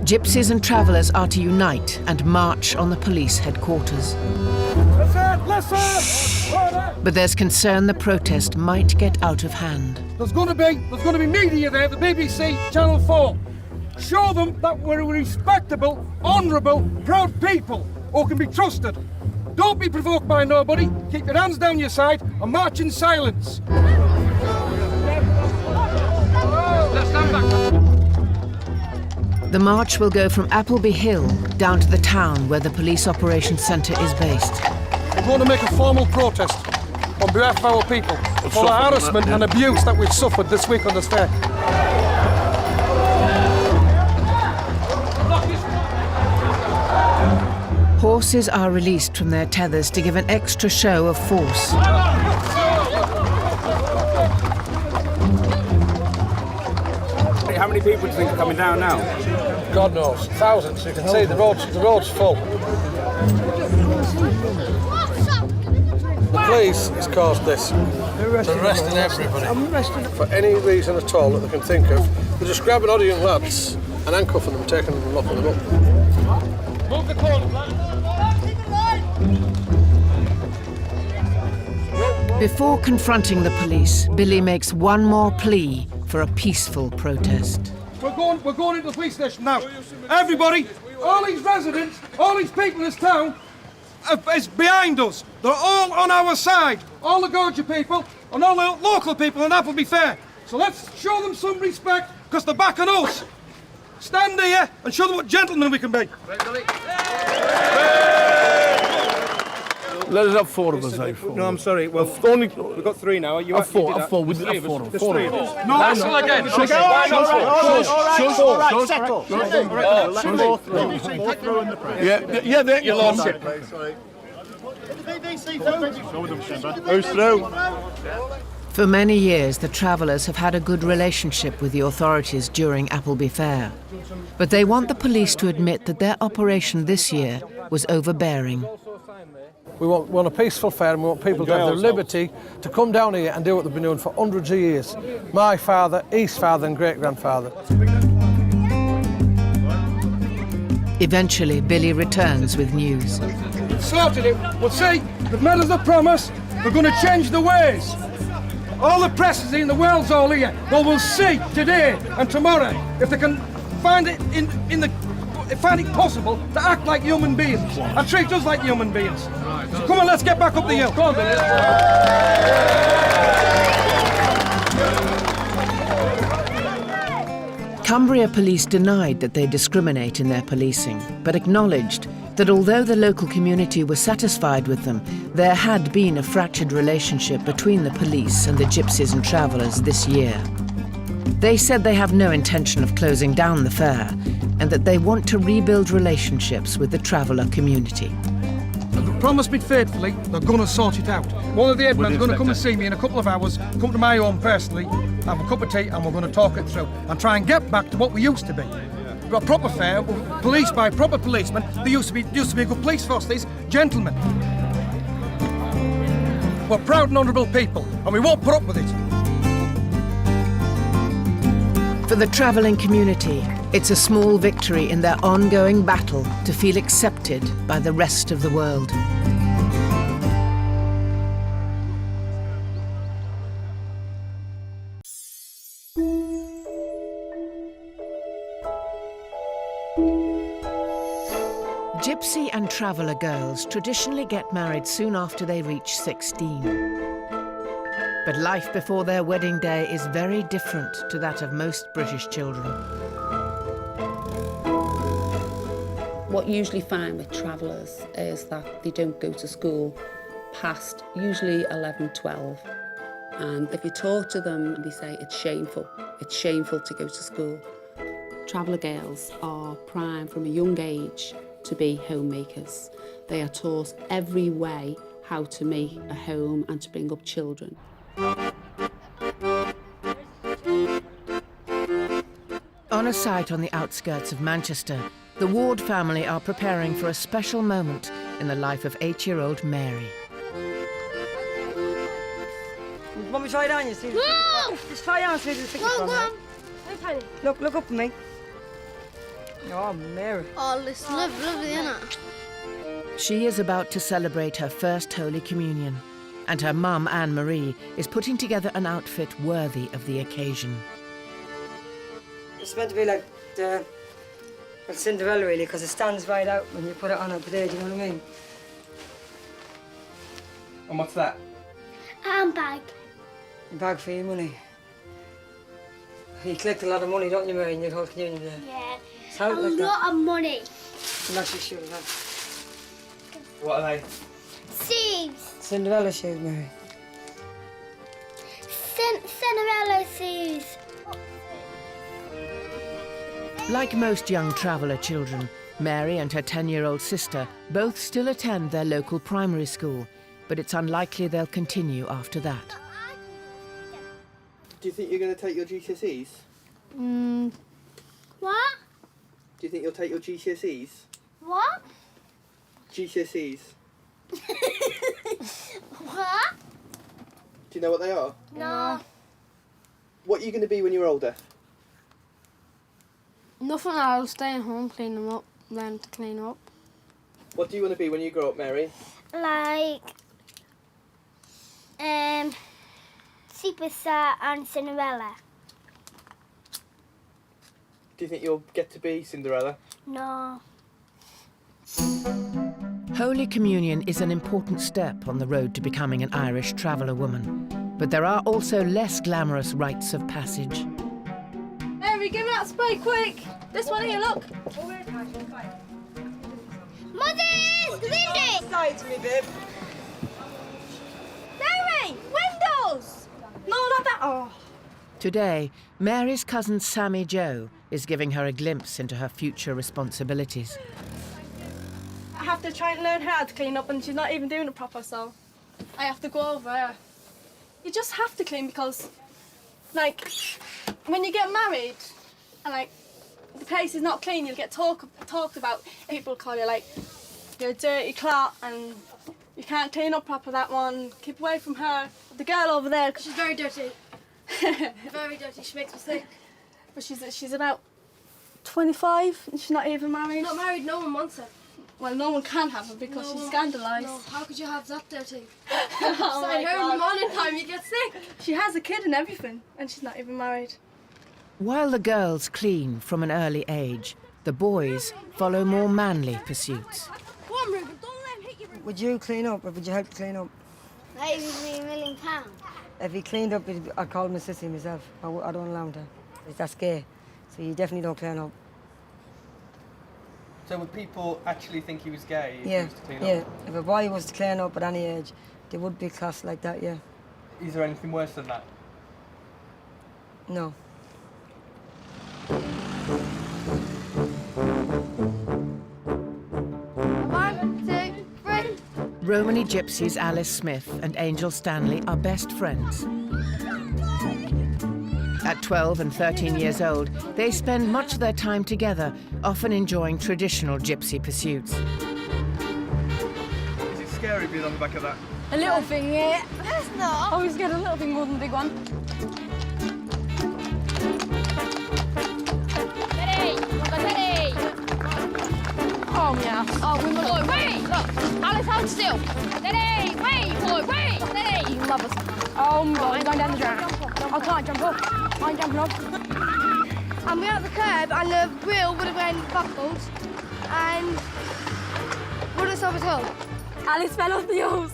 A: Gypsies and travellers are to unite and march on the police headquarters. But there's concern the protest might get out of hand.
H: There's going to be media there, the BBC, Channel 4. Show them that we're respectable, honourable, proud people who can be trusted. Don't be provoked by nobody. Keep your hands down your side and march in silence. Let's stand back.
A: The march will go from Appleby Hill down to the town where the police operations centre is based.
H: We're going to make a formal protest on behalf of our people for the harassment and abuse that we've suffered this week on this fair.
A: Horses are released from their tethers to give an extra show of force.
M: How many people do you think are coming down now?
H: God knows, thousands. You can see the road's full. The police has caused this. They're arresting everybody. For any reason at all that they can think of. They're just grabbing all the young lads and handcuffing them, taking them and locking them up. Move the corner,
A: Before confronting the police, Billy makes one more plea for a peaceful protest.
H: We're going into the police station now. Everybody, all these residents, all these people in this town is behind us. They're all on our side. All the Gorgia people and all the local people in Appleby Fair. So let's show them some respect because they're backing us. Stand here and show them what gentlemen we can be.
M: Let us have four of us, eh?
H: No, I'm sorry. Well,
M: only
H: we've got three now. You
M: have four.
H: Have
M: four. We have four.
H: There's three of us. No,
M: that's all again. Yeah, your lordship. Who's through?
A: For many years, the travellers have had a good relationship with the authorities during Appleby Fair. But they want the police to admit that their operation this year was overbearing.
H: We want a peaceful fair and we want people to have their liberty to come down here and do what they've been doing for hundreds of years. My father, his father and great-grandfather.
A: Eventually, Billy returns with news.
H: We've sorted it. We'll see. They've made us a promise. We're going to change the ways. All the press is in, the world's all here. Well, we'll see today and tomorrow if they can find it find it possible to act like human beings and treat us like human beings. So come on, let's get back up the hill. Come on, Billy.
A: Cumbria police denied that they discriminate in their policing, but acknowledged that although the local community was satisfied with them, there had been a fractured relationship between the police and the gypsies and travellers this year. They said they have no intention of closing down the fair and that they want to rebuild relationships with the traveller community.
H: They promised me faithfully they're going to sort it out. One of the headmen's going to come and see me in a couple of hours, come to my home personally, have a cup of tea and we're going to talk it through and try and get back to what we used to be. We've got a proper fair, policed by proper policemen. There used to be a good police force, these gentlemen. We're proud and honourable people and we won't put up with it.
A: For the travelling community, it's a small victory in their ongoing battle to feel accepted by the rest of the world. Gypsy and traveller girls traditionally get married soon after they reach 16. But life before their wedding day is very different to that of most British children.
D: What you usually find with travellers is that they don't go to school past usually 11, 12. And if you talk to them, they say it's shameful. It's shameful to go to school. Traveller girls are primed from a young age to be homemakers. They are taught every way how to make a home and to bring up children.
A: On a site on the outskirts of Manchester, The Ward family are preparing for a special moment in the life of 8-year-old Mary.
S: Want me to try it on you? See?
P: No!
S: Just try it on so you just pick it from
P: Go
S: me.
P: on. Penny.
S: Look up at me. Oh, Mary.
P: Oh, it's lovely, isn't it?
A: She is about to celebrate her first Holy Communion, and her mum, Anne-Marie, is putting together an outfit worthy of the occasion.
S: It's meant to be like the Cinderella, really, because it stands right out when you put it on up there, do you know what I mean?
B: And what's that?
P: Bag.
S: A bag for your money. You collect a lot of money, don't you, Mary, in your whole communion there?
P: Yeah.
S: So,
P: A lot of money.
S: I'm actually sure of that.
B: What are they?
P: Seeds.
S: Cinderella shoes, Mary.
P: Cinderella seeds.
A: Like most young traveller children, Mary and her 10-year-old sister both still attend their local primary school, but it's unlikely they'll continue after that.
T: Do you think you're going to take your GCSEs?
P: What?
T: Do you think you'll take your GCSEs?
P: What?
T: GCSEs.
P: What?
T: Do you know what they are?
P: No.
T: What are you going to be when you're older?
F: Nothing. I'll stay at home, clean them up, learn to clean up.
T: What do you want to be when you grow up, Mary?
P: Like, Superstar and Cinderella.
T: Do you think you'll get to be Cinderella?
P: No.
A: Holy Communion is an important step on the road to becoming an Irish traveller woman, but there are also less glamorous rites of passage.
I: Mary, give me that spray quick! This one here, look!
P: Mother! Lindy!
S: Side to me, babe.
I: Mary! Windows! No, not that. Oh.
A: Today, Mary's cousin Sammy Jo is giving her a glimpse into her future responsibilities.
I: I have to try and learn how to clean up, and she's not even doing it proper, so I have to go over her. You just have to clean because, like, when you get married and, like, the place is not clean, you'll get talked about. People call you, like, you're a dirty clot and you can't clean up proper, that one. Keep away from her. The girl over there,
P: She's very dirty. Very dirty. She makes me sick.
I: but she's about 25 and she's not even married.
P: Not married. No one wants her.
I: Well, no one can have her because she's scandalised.
P: No, how could you have that dirty?
I: Oh my
P: Her in the
I: God.
P: morning time, you get sick.
I: She has a kid and everything, and she's not even married.
A: While the girls clean from an early age, the boys follow more manly pursuits.
P: Go on, Ruben. Don't let him hit you, Ruben.
S: Would you clean up or would you help clean up?
P: That would be £1 million.
S: If he cleaned up, I'd call my sister myself. I don't allow him to. That's gay. So you definitely don't clean up.
T: So would people actually think he was gay if he
S: Yeah,
T: was to clean
S: yeah.
T: up?
S: If a boy was to clean up at any age, there would be class like that, yeah.
T: Is there anything worse than that?
S: No.
P: One, two, three.
A: Romany gypsies Alice Smith and Angel Stanley are best friends. At 12 and 13 years old, they spend much of their time together, often enjoying traditional gypsy pursuits.
T: Is it scary being on the back of that?
I: A little thing, yeah.
P: It's not.
I: I always get a little thing more than a big one. Oh, yeah.
P: Oh, we must. Boy, wait! Look, Alice, hold still. Steady! Wait, boy, wait! Steady!
I: You love us. Oh my God, I'm going down the drain. I can't jump up. I'm jumping up.
P: And we're at the curb, and the wheel would have been buckled, and would have stopped at all.
I: Alice fell off the wheels.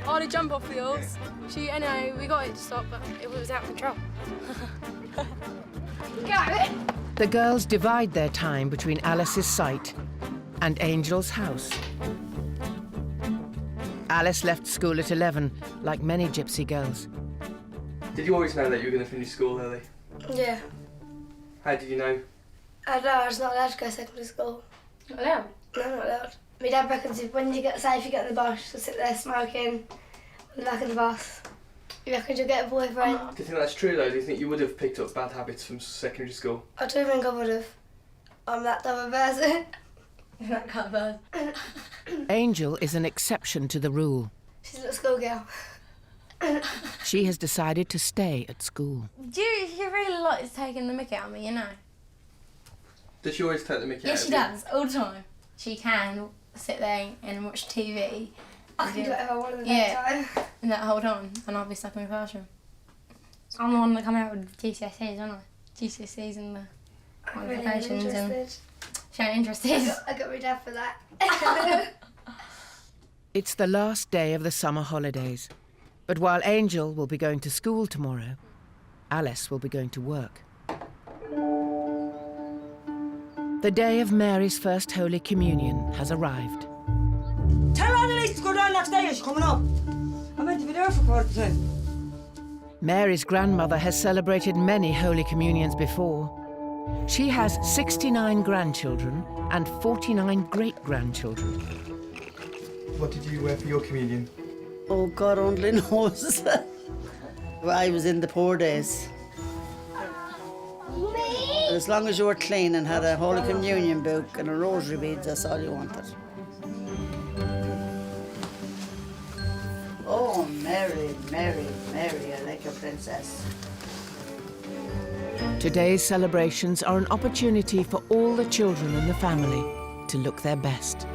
I: Oh, they jump off the wheels. Anyway, we got it to stop, but it was out of control.
A: The girls divide their time between Alice's site and Angel's house. Alice left school at 11, like many gypsy girls.
T: Did you always know that you were going to finish school early?
P: Yeah.
T: How did you know?
P: I don't know, I was not allowed to go to secondary school.
I: Not allowed?
P: No, not allowed. My dad reckons if when you get, say if you get in the bus, you'll sit there smoking on the back of the bus. He reckons you'll get a boyfriend.
T: Do you think that's true though? Do you think you would have picked up bad habits from secondary school?
P: I don't think I would have. I I'm that type of person. That kind of person.
A: Angel is an exception to the rule.
P: She's a little schoolgirl.
A: She has decided to stay at school.
I: She really likes taking the mickey out of me, you know.
T: Does she always take the mickey out?
I: Yes, she does, all the time. She can sit there and watch TV.
P: I can do whatever I want in the
I: time. And that whole time, and I'll be stuck in the classroom. I'm the one that come out with GCSEs, aren't I? GCSEs and the qualifications, and she ain't interested.
P: I got my dad for that.
A: It's the last day of the summer holidays. But while Angel will be going to school tomorrow, Alice will be going to work. The day of Mary's first Holy Communion has arrived.
S: Tell Annalise to go down next day, she's coming up. I meant to be there for 10:15.
A: Mary's grandmother has celebrated many Holy Communions before. She has 69 grandchildren and 49 great-grandchildren.
T: What did you wear for your communion?
U: Oh, God only knows. I was in the poor days. But as long as you were clean and had a Holy Communion book and a rosary beads, that's all you wanted. Oh, Mary, Mary, Mary, I like a princess.
A: Today's celebrations are an opportunity for all the children in the family to look their best.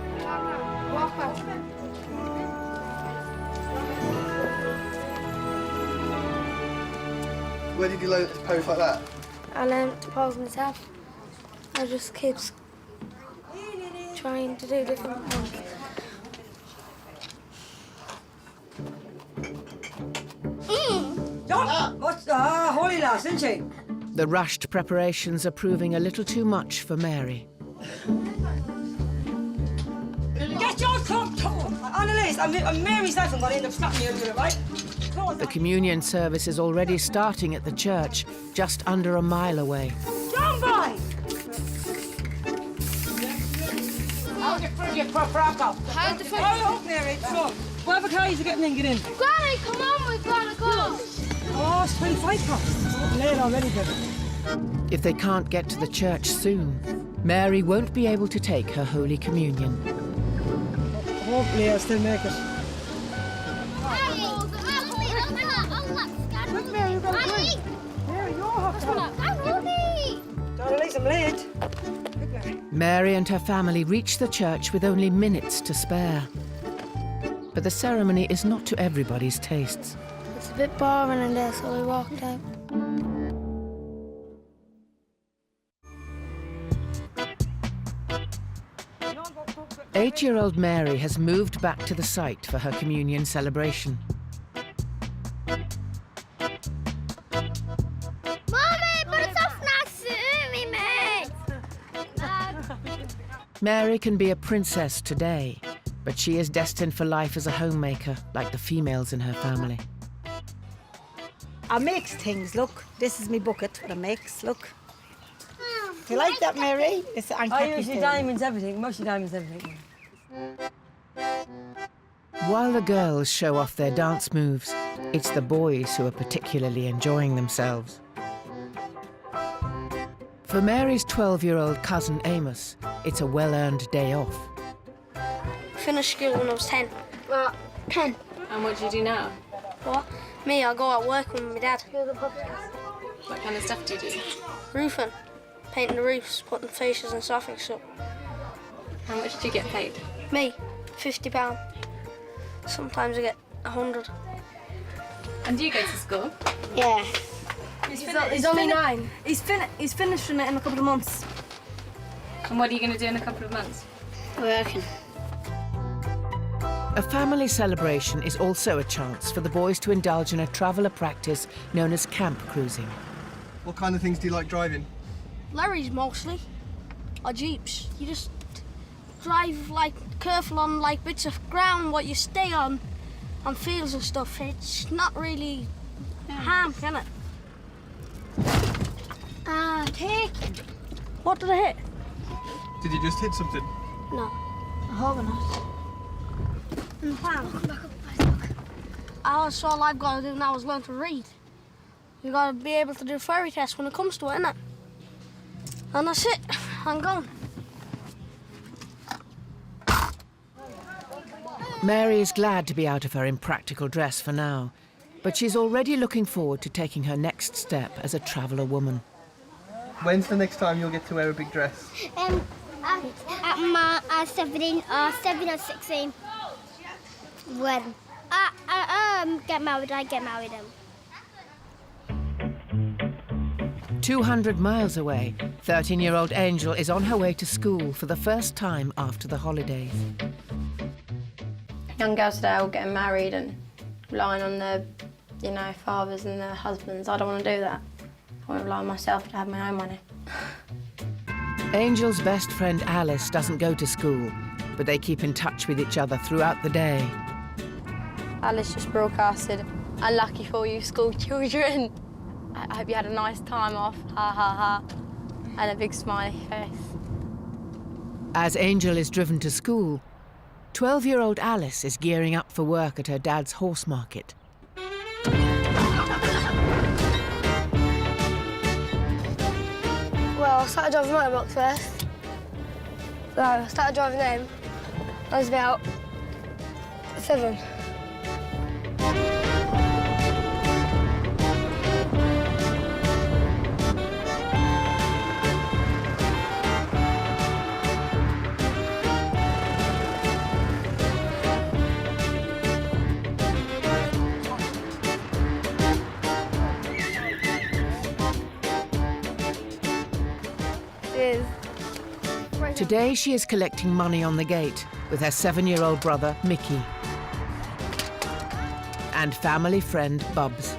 T: Where did you learn to pose like that?
P: I learned to pose myself. I just keep trying to do different things.
S: What's holy lass, isn't she?
A: The rushed preparations are proving a little too much for Mary.
S: Get your clock, Annalise, I'm Mary's life. I'm going to end up slapping you into it, right?
A: The communion service is already starting at the church, just under a mile away.
S: John boy!
L: How's the fridge for Fracko?
P: How's the food?
S: Hurry up, Mary, come on. Whatever cars are getting in, get in.
P: Granny, come on, we've got to go.
S: Oh, it's 25 past. Late already, baby.
A: If they can't get to the church soon, Mary won't be able to take her Holy Communion.
S: Hopefully I'll still make it. Annalise, I'm late.
A: Mary and her family reach the church with only minutes to spare. But the ceremony is not to everybody's tastes.
P: It's a bit boring in there, so we walked out.
A: Eight-year-old Mary has moved back to the site for her communion celebration. Mary can be a princess today, but she is destined for life as a homemaker, like the females in her family.
U: I mix things, look. This is my bucket, what I mix, look. Do you like that, Mary? It's
S: I usually diamonds everything, mostly diamonds everything.
A: While the girls show off their dance moves, it's the boys who are particularly enjoying themselves. For Mary's 12-year-old cousin Amos, it's a well-earned day off.
P: Finished school when I was 10. Well, 10.
F: And what do you do now?
P: What? Me, I go out work with my dad.
F: What kind of stuff do you do?
P: Roofing. Painting the roofs, putting fascias and suffix up.
F: How much do you get paid?
P: Me, £50. Sometimes I get 100.
F: And do you go to school?
P: Yeah.
F: He's only 9.
P: He's finishing it in a couple of months.
F: And what are you going to do in a couple of months?
P: Working.
A: A family celebration is also a chance for the boys to indulge in a traveller practice known as camp cruising.
T: What kind of things do you like driving?
P: Lorries mostly, or jeeps. You just drive like careful on like bits of ground what you stay on fields and stuff. It's not really harm, can it? Take. What did I hit?
T: Did you just hit something?
P: No, I hope not. All I've got to do now is learn to read. You got to be able to do fairy test when it comes to it, innit? And that's it. I'm going.
A: Mary is glad to be out of her impractical dress for now, but she's already looking forward to taking her next step as a traveller woman.
B: When's the next time you'll get to wear a big dress?
G: At my 17 or 16. When I get married, I get married.
A: 200 miles away, 13-year-old Angel is on her way to school for the first time after the holidays.
V: Young girls today are getting married and relying on their, fathers and their husbands. I don't want to do that. I want to rely on myself to have my own money.
A: Angel's best friend Alice doesn't go to school, but they keep in touch with each other throughout the day.
V: Alice just broadcasted, "Unlucky for you, school children. I hope you had a nice time off, ha ha ha," and a big smiley face.
A: As Angel is driven to school, 12-year-old Alice is gearing up for work at her dad's horse market.
G: Well, I started driving motorbikes first. So I started driving them. I was about 7.
A: Today she is collecting money on the gate with her 7-year-old brother, Mickey, and family friend, Bubs.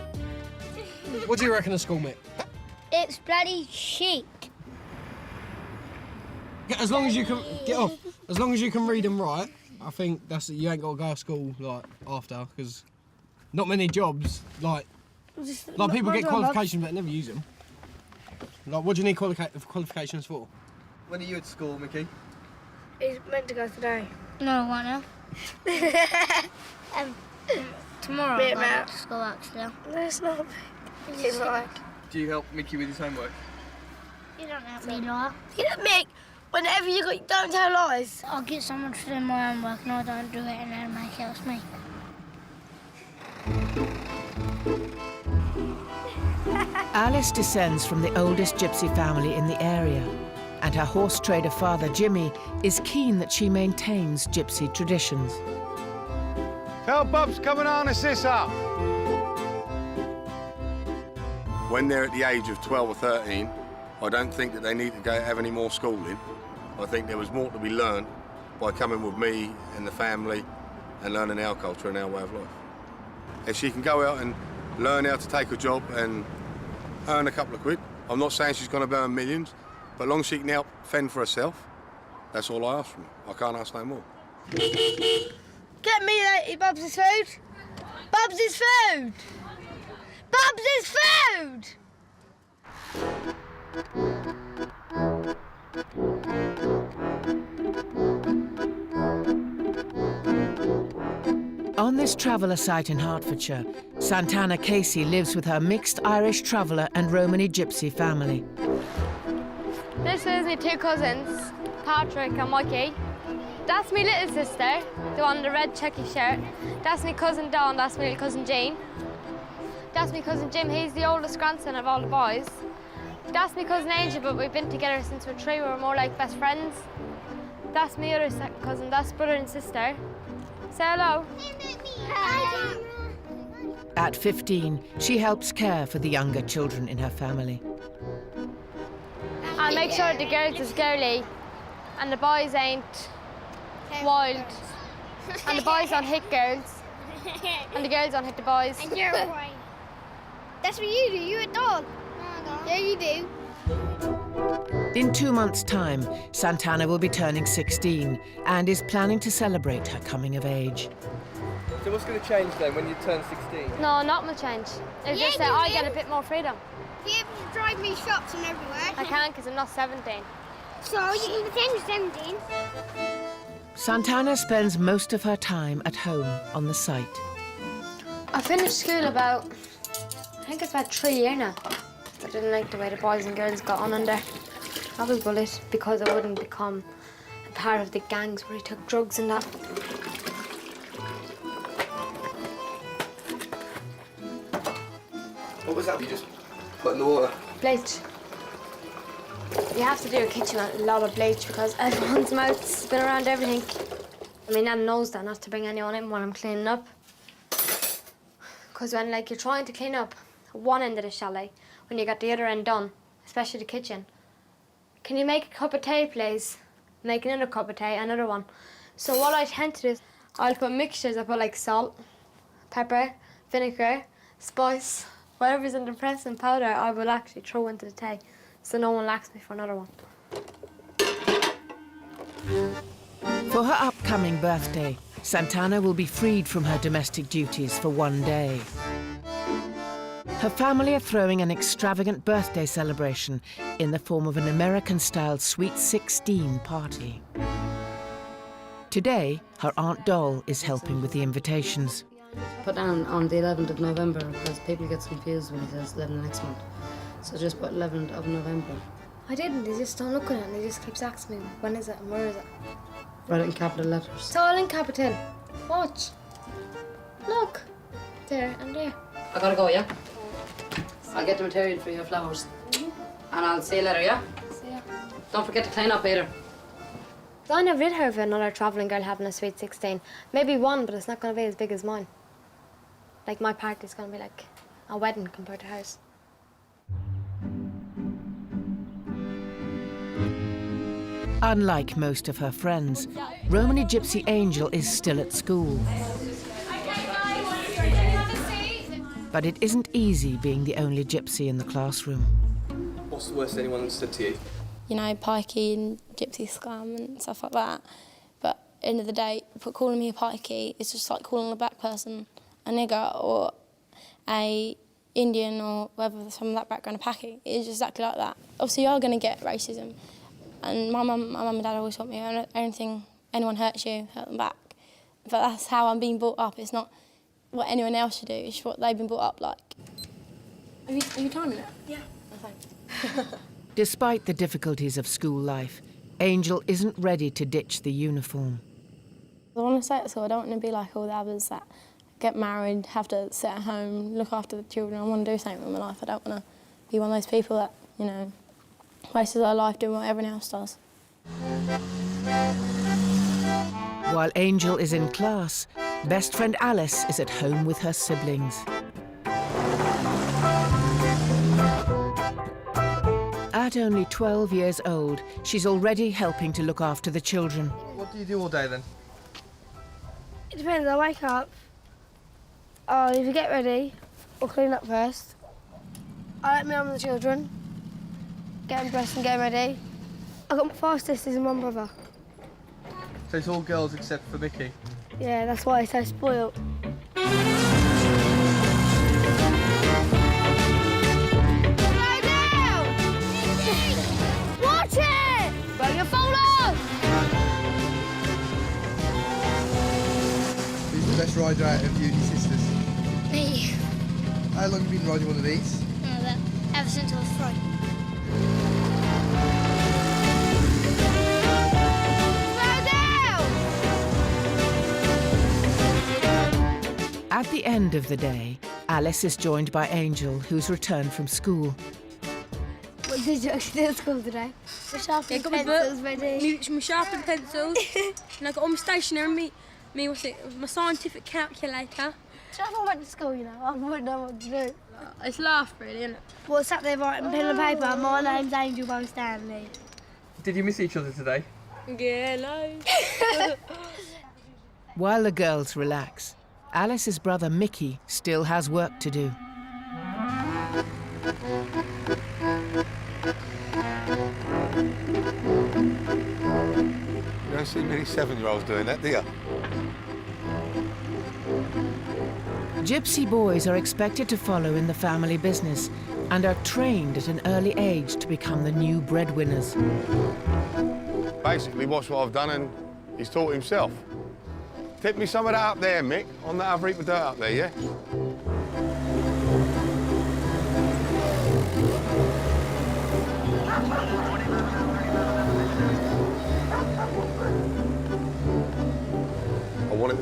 H: What do you reckon of school, Mick?
G: It's bloody chic.
H: As long as you can get off, as long as you can read and write, I think that's you ain't got to go to school after, because not many jobs like people get qualifications but never use them. Like, what do you need qualifications for?
B: When are you at school, Mickey?
G: He's meant to go today.
P: No, I want to. Tomorrow I'm going to school, actually.
G: No, it's not. It's right.
B: Do you help Mickey with his homework?
P: You don't help me, Laura.
G: You know, Mick, whenever you don't tell lies.
P: I'll get someone to do my homework and I don't do it and then make it me.
A: Alice descends from the oldest Gypsy family in the area, and her horse trader father, Jimmy, is keen that she maintains Gypsy traditions.
N: Tell Bubs come and harness this up.
W: When they're at the age of 12 or 13, I don't think that they need to have any more schooling. I think there was more to be learned by coming with me and the family and learning our culture and our way of life. If she can go out and learn how to take a job and earn a couple of quid, I'm not saying she's going to earn millions, but as long as she can help fend for herself, that's all I ask from her. I can't ask no more.
G: Get me that Bubs' food. Bubs' food. Bubs' food.
A: On this traveller site in Hertfordshire, Santana Casey lives with her mixed Irish traveller and Romany Gypsy family.
V: This is my 2 cousins, Patrick and Mikey. That's my little sister, the one in the red checky shirt. That's my cousin Dawn, that's my little cousin Jean. That's my cousin Jim, he's the oldest grandson of all the boys. That's my cousin Angel, but we've been together since we're 3, we're more like best friends. That's my other second cousin, that's brother and sister. Say hello.
G: Hi.
A: At 15, she helps care for the younger children in her family.
V: I make sure the girls is girly and the boys ain't wild. And the boys don't hit girls. And the girls don't hit the boys.
G: And you're right. That's what you do. You're a dog. No, I don't. Yeah, you do.
A: In 2 months' time, Santana will be turning 16 and is planning to celebrate her coming of age.
B: So what's going to change then when you turn 16?
V: No, not much change. It's just that I get a bit more freedom.
G: You're able to drive me shops and everywhere.
V: I can't because I'm not 17.
G: So you can pretend you're 17.
A: Santana spends most of her time at home on the site.
I: I finished school I think it's about 3 years now. I didn't like the way the boys and girls got on in there.
V: I was bullied because I wouldn't become a part of the gangs where he took drugs and that.
B: What was that you just put in the water?
V: Bleach. You have to do a kitchen with a lot of bleach because everyone's mouth's been around everything. I mean, Nan knows that, not to bring anyone in when I'm cleaning up. Because when, like, you're trying to clean up one end of the chalet, when you got the other end done, especially the kitchen, can you make a cup of tea, please? Make another cup of tea, another one. So what I tend to do is I'll put mixtures. I put, like, salt, pepper, vinegar, spice, whatever's in the press and powder, I will actually throw into the tea, so no one lacks me for another one.
A: For her upcoming birthday, Santana will be freed from her domestic duties for one day. Her family are throwing an extravagant birthday celebration in the form of an American-style Sweet 16 party. Today, her Aunt Doll is helping with the invitations.
E: Put down on the 11th of November because people get confused when it says 11 next month. So just put 11th of November.
V: I didn't, they just don't look at it and they just keeps asking me, when is it and where is it?
E: Write it in capital letters.
V: It's all in capital. Watch. Look. There and there.
E: I gotta go, yeah? I'll get the material for your flowers. And I'll see you later, yeah?
V: See ya.
E: Don't forget to clean up, Peter.
V: I never did hear of another travelling girl having a Sweet 16. Maybe one, but it's not going to be as big as mine. Like, my party's going to be like a wedding compared to hers.
A: Unlike most of her friends, Romany Gypsy Angel is still at school. But it isn't easy being the only gypsy in the classroom.
B: What's the worst anyone said to you?
K: You know, pikey and gypsy scum and stuff like that. But at the end of the day, calling me a pikey is just like calling a black person a nigger or a Indian or whether from that background a paki. It's just exactly like that. Obviously, you are going to get racism. And my mum and dad always taught me, anything, anyone hurts you, hurt them back. But that's how I'm being brought up. It's not what anyone else should do, it's what they've been brought up like. Are you timing it? Yeah. Oh, thanks.
A: Despite the difficulties of school life, Angel isn't ready to ditch the uniform.
K: I want to stay at school. I don't want to be like all the others that get married, have to sit at home, look after the children. I want to do something with my life. I don't want to be one of those people that, you know, wastes their life doing what everyone else does.
A: While Angel is in class, best friend Alice is at home with her siblings. At only 12 years old, she's already helping to look after the children.
B: What do you do all day then?
G: It depends. I wake up, I'll either get ready or clean up first. I let my mum and the children, get them dressed and get them ready. I've got 5 sisters and 1 brother.
B: So it's all girls except for Mickey?
G: Yeah, that's why he's so spoiled.
V: Watch it! Blow your phone off!
T: Who's the best rider out of you and your sisters?
O: Me.
T: How long have you been riding one of these?
O: Ever since I was 3.
A: At the end of the day, Alice is joined by Angel, who's returned from school.
G: What did you actually do at school today? The sharpened pencils ready.
X: My sharpened pencils, and I got all my stationery, my scientific calculator.
G: Do you know if I went to school, you know? I wouldn't know what to do.
X: It's laugh, really, isn't it?
G: Well, sat there writing pen and paper. My name's Angel Bo Stanley.
B: Did you miss each other today?
X: Yeah, no.
A: While the girls relax, Alice's brother Mickey still has work to do.
W: You don't see many 7-year-olds doing that, do you?
A: Gypsy boys are expected to follow in the family business and are trained at an early age to become the new breadwinners.
W: Basically, watch what I've done and he's taught himself. Tip me some of that up there, Mick, on that other heap of dirt up there, yeah?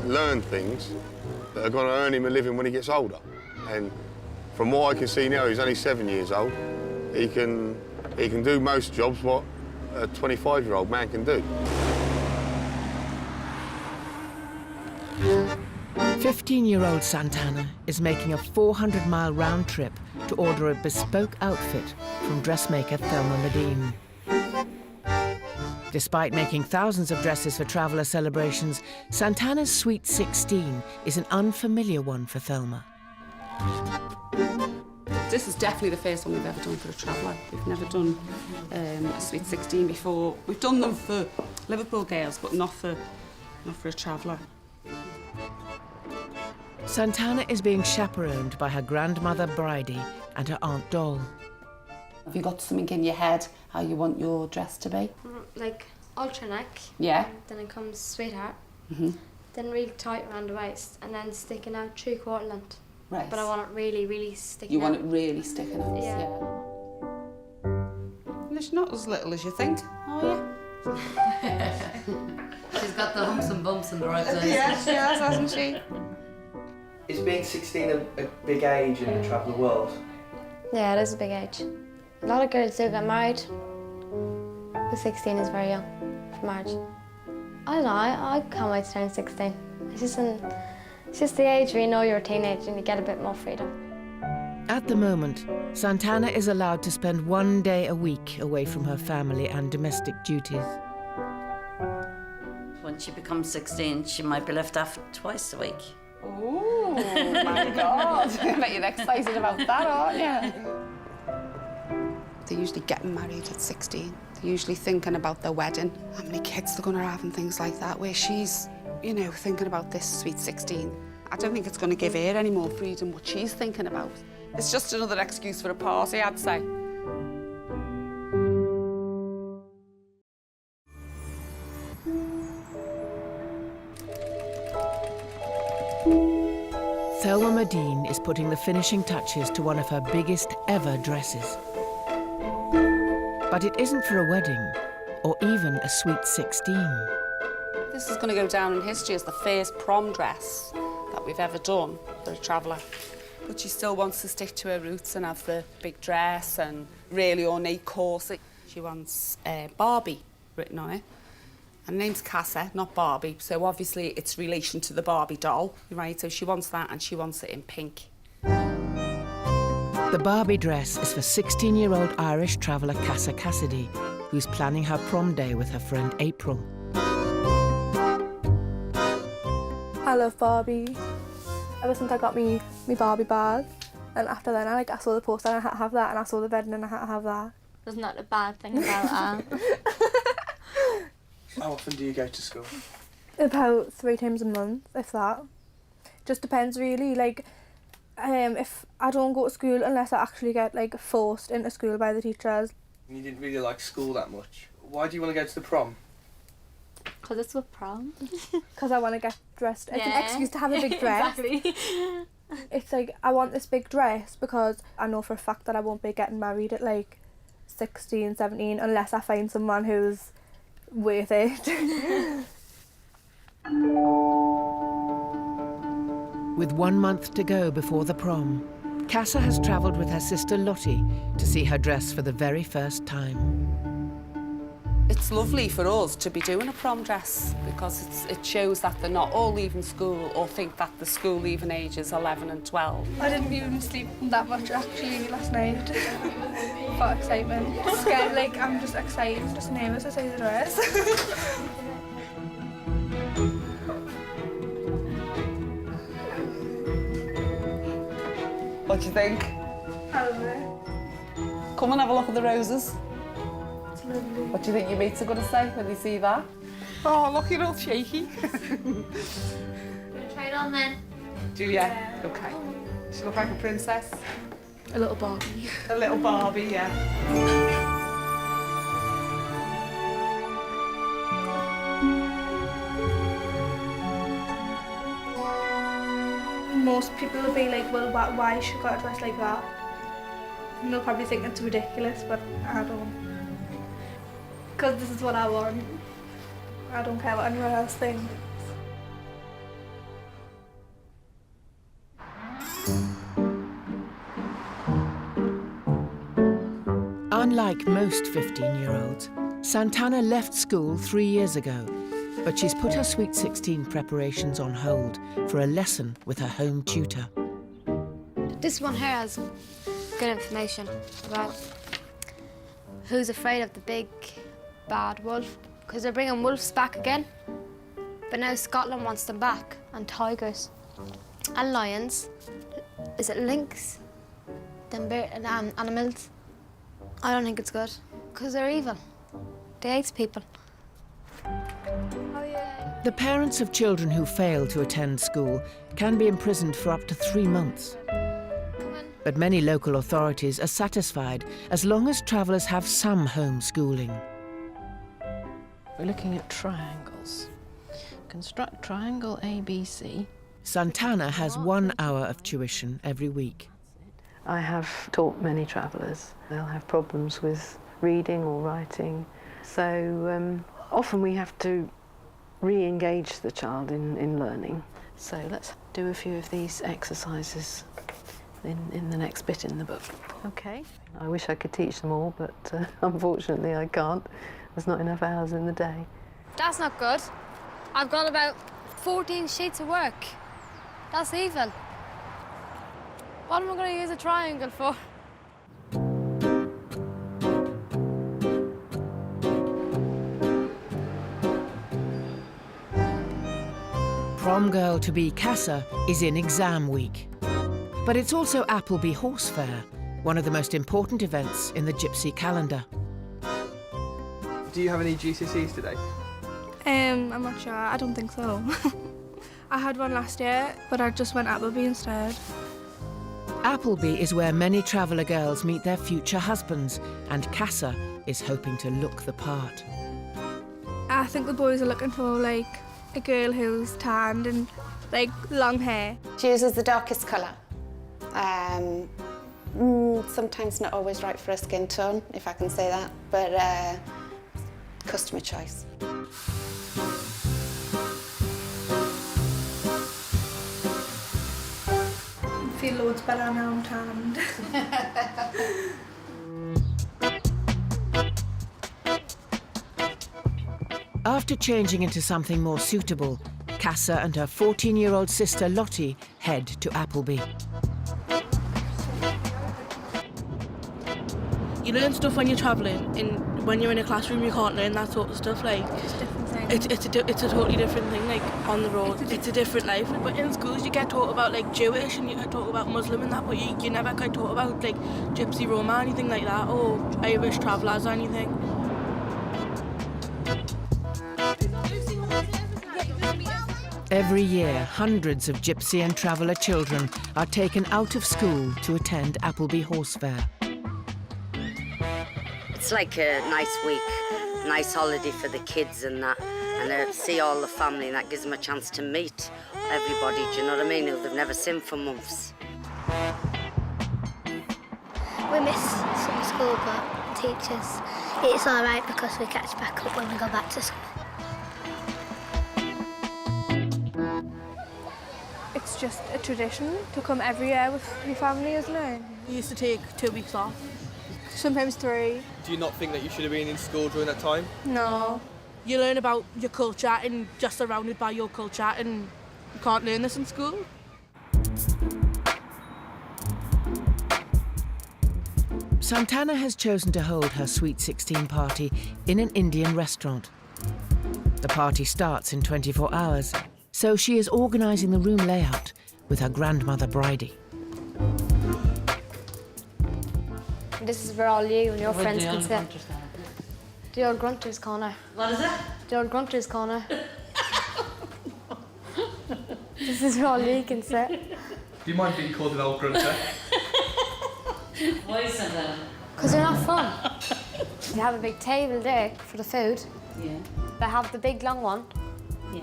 W: learn things that are going to earn him a living when he gets older. And from what I can see now, he's only 7 years old. He can do most jobs what a 25-year-old man can do.
A: 15-year-old Santana is making a 400-mile round trip to order a bespoke outfit from dressmaker Thelma Medine. Despite making thousands of dresses for traveller celebrations, Santana's Sweet 16 is an unfamiliar one for Thelma.
D: This is definitely the first one we've ever done for a traveller. We've never done a Sweet 16 before. We've done them for Liverpool girls, but not for a traveller.
A: Santana is being chaperoned by her grandmother Bridie and her Aunt Doll.
D: Have you got something in your head how you want your dress to be?
V: Like ultra neck.
D: Yeah.
V: Then it comes sweetheart.
D: Mm-hmm.
V: Then really tight around the waist, and then sticking out 3/4 length.
D: Right.
V: But I want it really, really sticking
D: You
V: out.
D: want it really sticking out?
V: Yeah.
D: Well, it's not as little as you think, are you?
E: She's got the humps and bumps in the right place.
D: Yes, she has, hasn't she?
B: Is being 16 a big age in the traveller world?
V: Yeah, it is a big age. A lot of girls do get married, but 16 is very young for marriage. I don't know, I can't wait to turn 16. It's just the age where you know you're a teenager and you get a bit more freedom.
A: At the moment, Santana is allowed to spend 1 day a week away from her family and domestic duties.
C: When she becomes 16, she might be left off twice a week.
D: Oh, my God. I bet you're excited about that, aren't you? They're usually getting married at 16. They're usually thinking about their wedding, how many kids they're going to have and things like that, where she's, you know, thinking about this Sweet 16. I don't think it's going to give her any more freedom what she's thinking about. It's just another excuse for a party, I'd say.
A: Thelma Medine is putting the finishing touches to one of her biggest ever dresses. But it isn't for a wedding, or even a Sweet 16.
D: This is going to go down in history as the first prom dress that we've ever done for a traveller. But she still wants to stick to her roots and have the big dress and really ornate corset. She wants Barbie written on it. Her name's Casa, not Barbie, so obviously it's relation to the Barbie doll, right? So she wants that and she wants it in pink.
A: The Barbie dress is for 16-year-old Irish traveller Casa Cassidy, who's planning her prom day with her friend April.
J: I love Barbie. Ever since I got me Barbie bag, and after then I saw the poster and I had to have that, and I saw the wedding and I had to have that.
V: There's not a bad thing about that.
B: How often do you go to school?
J: About 3 times a month, if that. Just depends really, like, if I don't go to school unless I actually get, like, forced into school by the teachers.
B: You didn't really like school that much. Why do you want to go to the prom?
V: Because it's with prom.
J: Because I want to get dressed. It's an excuse to have a big dress.
V: Exactly.
J: It's like, I want this big dress because I know for a fact that I won't be getting married at, like, 16, 17, unless I find someone who's worth it.
A: With 1 month to go before the prom, Casa has travelled with her sister Lottie to see her dress for the very first time.
D: It's lovely for us to be doing a prom dress because it shows that they're not all leaving school or think that the school leaving age is 11 and 12.
J: I didn't even sleep that much actually last night. For excitement. Scared, like, I'm just excited, just nervous to see the dress.
D: What do you think?
J: I love it.
D: Come and have a look at the roses.
J: It's lovely.
D: What do you think your mates are going to say when they see that? Oh, look, you're all shaky.
V: You try it on then?
D: Do you? Yeah. Okay. Does she look like a princess?
J: A little Barbie.
D: A little Barbie, yeah.
J: Most people will be like, well, why she got a dress like that? And they'll probably think it's ridiculous, but I don't. Because this is what I want. I don't care what anyone else thinks.
A: Unlike most 15-year-olds, Santana left school 3 years ago, but she's put her Sweet 16 preparations on hold for a lesson with her home tutor.
I: This one here has good information about who's afraid of the big bad wolf, because they're bringing wolves back again, but now Scotland wants them back, and tigers and lions. Is it lynx? Them animals. I don't think it's good, because they're evil. They hate people.
A: The parents of children who fail to attend school can be imprisoned for up to 3 months. But many local authorities are satisfied as long as travellers have some home schooling.
L: We're looking at triangles. Construct triangle ABC.
A: Santana has 1 hour of tuition every week.
L: I have taught many travellers. They'll have problems with reading or writing. So often we have to re-engage the child in learning. So let's do a few of these exercises in the next bit in the book. Okay. I wish I could teach them all, but unfortunately I can't. There's not enough hours in the day.
I: That's not good. I've got about 14 sheets of work. That's evil. What am I going to use a triangle for?
A: Prom girl-to-be Casa is in exam week. But it's also Appleby Horse Fair, one of the most important events in the Gypsy calendar.
B: Do you have any GCSEs today?
J: I'm not sure. I don't think so. I had one last year, but I just went Appleby instead.
A: Appleby is where many traveller girls meet their future husbands, and Casa is hoping to look the part.
J: I think the boys are looking for, like, a girl who's tanned and, like, long hair.
D: She uses the darkest colour. Sometimes not always right for a skin tone, if I can say that, but customer choice.
J: I feel loads better now I'm tanned.
A: After changing into something more suitable, Casa and her 14-year-old sister Lottie head to Appleby.
M: You learn stuff when you're travelling, and when you're in a classroom you can't learn that sort of stuff. Like,
J: it's a different thing.
M: It's a totally different thing. Like on the road, it's a different life. But in schools you get taught about like Jewish and you get taught about Muslim and that, but you never get taught about like Gypsy, Roma, anything like that, or Irish travellers or anything.
A: Every year, hundreds of Gypsy and traveller children are taken out of school to attend Appleby Horse Fair.
Q: It's like a nice week, nice holiday for the kids and that, and see all the family, and that gives them a chance to meet everybody, do you know what I mean, who they've never seen for months.
O: We miss some school, but teachers, it's all right because we catch back up when we go back to school.
J: It's just a tradition to come every year with your family, isn't it?
M: We used to take 2 weeks off.
J: Sometimes 3.
B: Do you not think that you should have been in school during that time?
J: No.
M: You learn about your culture and just surrounded by your culture, and you can't learn this in school.
A: Santana has chosen to hold her Sweet 16 party in an Indian restaurant. The party starts in 24 hours, so she is organising the room layout with her grandmother Bridal.
I: This is where all you and your friends can sit. The old grunter's corner.
C: What is it?
I: The old grunter's corner. This is where all you can sit.
B: Do you mind being called an old grunter?
C: Why is that?
I: Because they're not fun. You have a big table there for the food.
C: Yeah.
I: They have the big long one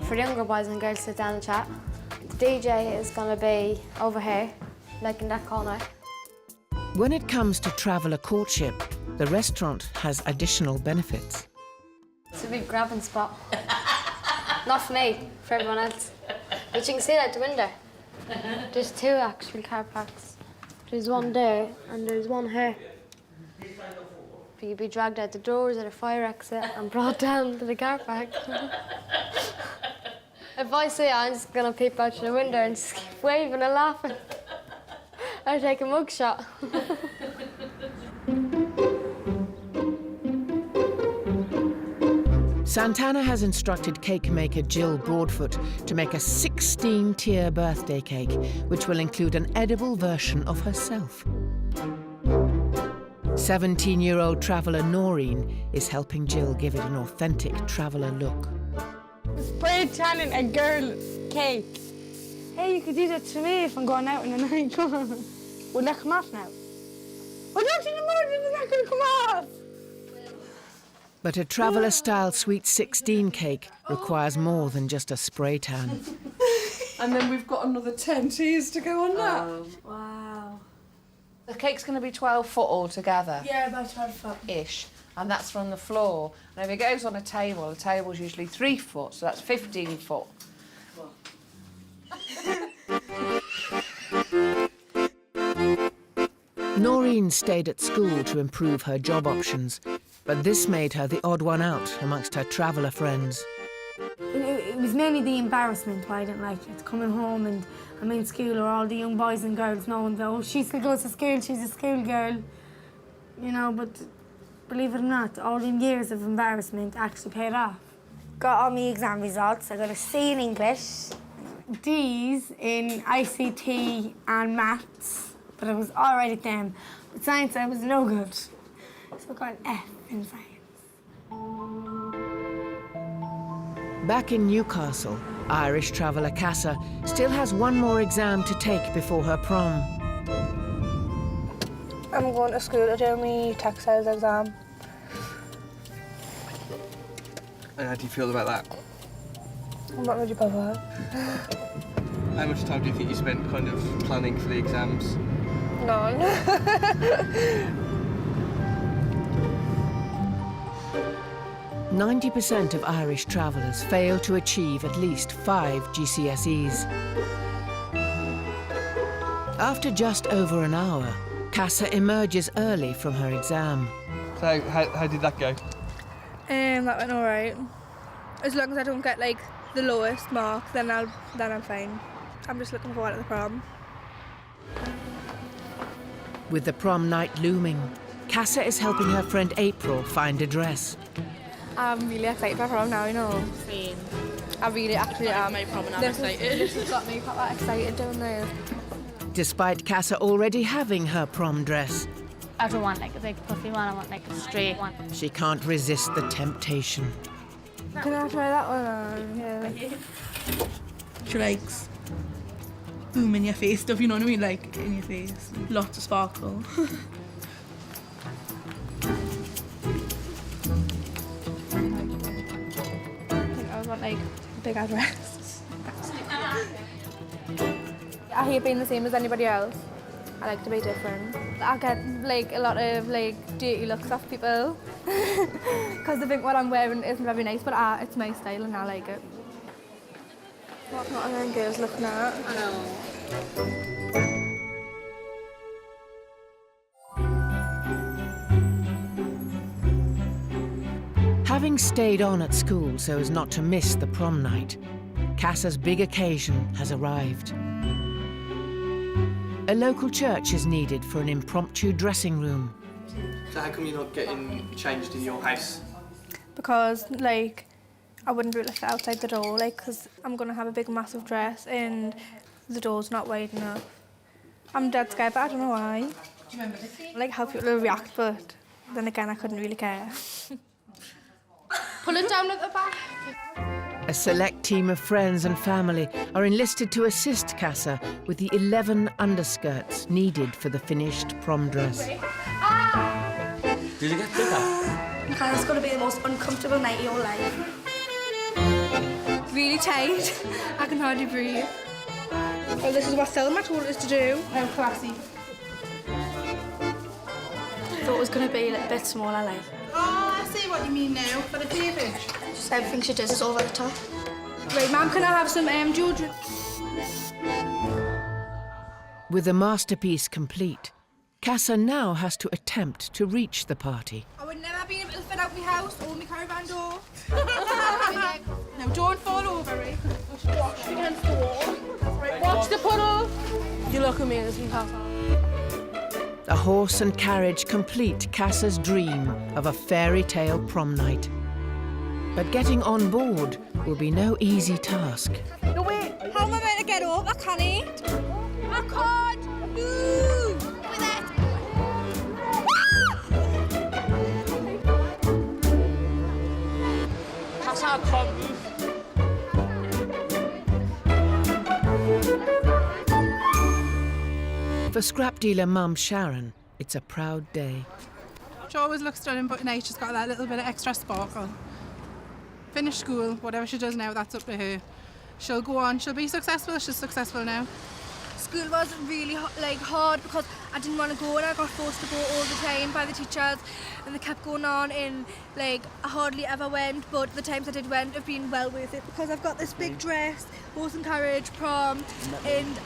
I: for the younger boys and girls to sit down and chat. The DJ is going to be over here, like in that corner.
A: When it comes to traveller courtship, the restaurant has additional benefits.
I: It's a big grabbing spot. Not for me, for everyone else. But you can see it out the window. There's 2 actual car parks. There's one there and there's one here. If
V: you'd be dragged out the doors at a fire exit and brought down to the car park. If I see it, I'm just gonna peep out the window and just keep waving and laughing. Or take a mugshot.
A: Santana has instructed cake maker Jill Broadfoot to make a 16-tier birthday cake, which will include an edible version of herself. 17-year-old traveller Noreen is helping Jill give it an authentic traveller look.
I: Spray tanning a girl's cake. Hey, you could do that to me if I'm going out in the night. Will that come off now? Well, don't in the morning, it's not going to come off.
A: But a traveller-style Sweet 16 cake requires more than just a spray tan.
F: And then we've got another 10 tiers to go on that.
D: Wow. The cake's going to be 12 foot altogether.
F: Yeah, about 12 foot.
D: Ish. And that's from the floor. And if it goes on a table, the table's usually 3 foot, so that's 15 foot.
A: Noreen stayed at school to improve her job options, but this made her the odd one out amongst her traveller friends.
I: It was mainly the embarrassment why I didn't like it. Coming home and I'm in school or all the young boys and girls knowing that, oh, she still goes to school, she's a schoolgirl. You know, but believe it or not, all them years of embarrassment actually paid off. Got all my exam results. I got a C in English, D's in ICT and maths, but I was all right at them. But science, I was no good. So I got an F in science.
A: Back in Newcastle, Irish traveller Casa still has one more exam to take before her prom.
J: I'm going to school to do my textiles exam.
B: And how do you feel about that?
J: I'm not really bothered.
B: How much time do you think you spent kind of planning for the exams?
J: None.
A: 90% of Irish travellers fail to achieve at least 5 GCSEs. After just over an hour, Casa emerges early from her exam.
B: So, how did that go?
J: That went all right. As long as I don't get like the lowest mark, then I'm fine. I'm just looking forward to the prom.
A: With the prom night looming, Casa is helping her friend April find a dress.
J: I'm really excited for prom now, you know.
M: Same.
J: I really actually am.
M: My prom and I'm excited.
J: This has got me quite excited doing this.
A: Despite Casa already having her prom dress,
R: I don't want like a big puffy one, I want like a straight one.
A: she can't resist the temptation.
J: Can I try that one on? Yeah.
M: She likes boom in your face stuff, you know what I mean? Like in your face. Lots of sparkle.
J: I want like a big address. I hate being the same as anybody else. I like to be different. I get like a lot of like dirty looks off people because they think what I'm wearing isn't very nice, but it's my style and I like it. What not a them girls looking at? I know.
A: Having stayed on at school so as not to miss the prom night, Casa's big occasion has arrived. A local church is needed for an impromptu dressing room.
B: So how come you're not getting changed in your house?
J: Because like I wouldn't be able to fit outside the door, like because I'm gonna have a big massive dress and the door's not wide enough. I'm dead scared, but I don't know why. Do you remember like how people will react, but then again I couldn't really care.
V: Pull it down at the back.
A: A select team of friends and family are enlisted to assist Casa with the 11 underskirts needed for the finished prom dress.
B: Did you get thicker?
P: Because it's going to be the most uncomfortable night of your life.
J: Really tight. I can hardly breathe. Oh, this is what Selma told us to do.
P: How classy. Thought it was going to be a little bit smaller, like.
F: Oh, I see what you mean now, for the cleavage.
P: Just everything she does is over the top.
J: Right, Mum, can I have some deodorant?
A: With the masterpiece complete, Casa now has to attempt to reach the party.
J: I would carpet out my house or my caravan door. Now don't fall over it. Watch against the wall. Right, watch the puddle.
X: You look at me as we pass on.
A: A horse and carriage complete Cassa's dream of a fairy tale prom night. But getting on board will be no easy task.
J: No, wait. How am I meant to get up? I can't. I can't. No. With it.
X: That's how I can't move.
A: For scrap dealer mum Sharon, it's a proud day.
J: She always looks stunning, but tonight she's got that little bit of extra sparkle. Finish school, whatever she does now, that's up to her. She'll go on, she'll be successful, she's successful now. School was really hard because I didn't want to go and I got forced to go all the time by the teachers and they kept going on and I hardly ever went, but the times I did went have been well worth it because I've got this big dress, horse and carriage, prom, and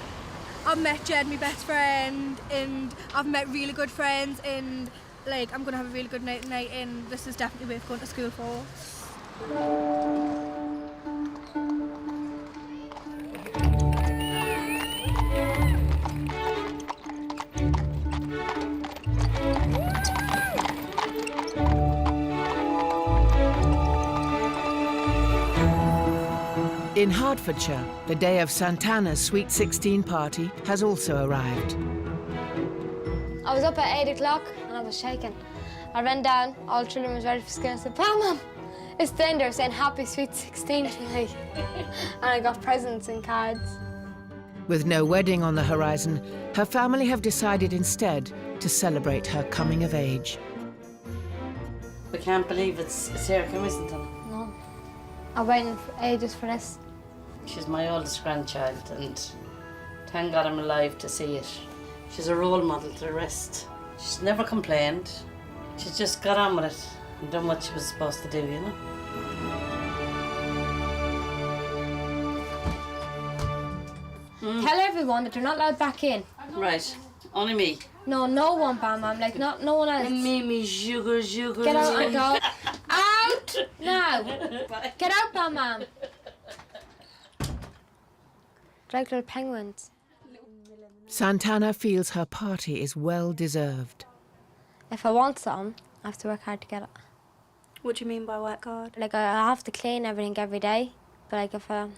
J: I've met Jen, my best friend, and I've met really good friends, and I'm gonna have a really good night tonight, and this is definitely worth going to school for.
A: In Hertfordshire, the day of Santana's Sweet 16 party has also arrived.
V: I was up at 8 o'clock and I was shaking. I ran down, all the children was ready for school and I said, "Prom, Mum, it's then they're saying happy Sweet 16 to me." And I got presents and cards.
A: With no wedding on the horizon, her family have decided instead to celebrate her coming of age.
C: We can't believe it's here, can we, Santana?
V: No. I've waited for ages for this.
C: She's my oldest grandchild, and thank God I'm alive to see it. She's a role model to the rest. She's never complained. She's just got on with it and done what she was supposed to do, you know?
V: Tell everyone that they're not allowed back in.
C: Right, only me.
V: No, no one, Bam Bam, no one else.
C: Me, sugar.
V: Get out and go. Out now. Get out, Bam Bam. Like little penguins.
A: Santana feels her party is well deserved.
V: If I want something, I have to work hard to get it.
H: What do you mean by work hard?
V: I have to clean everything every day. But if I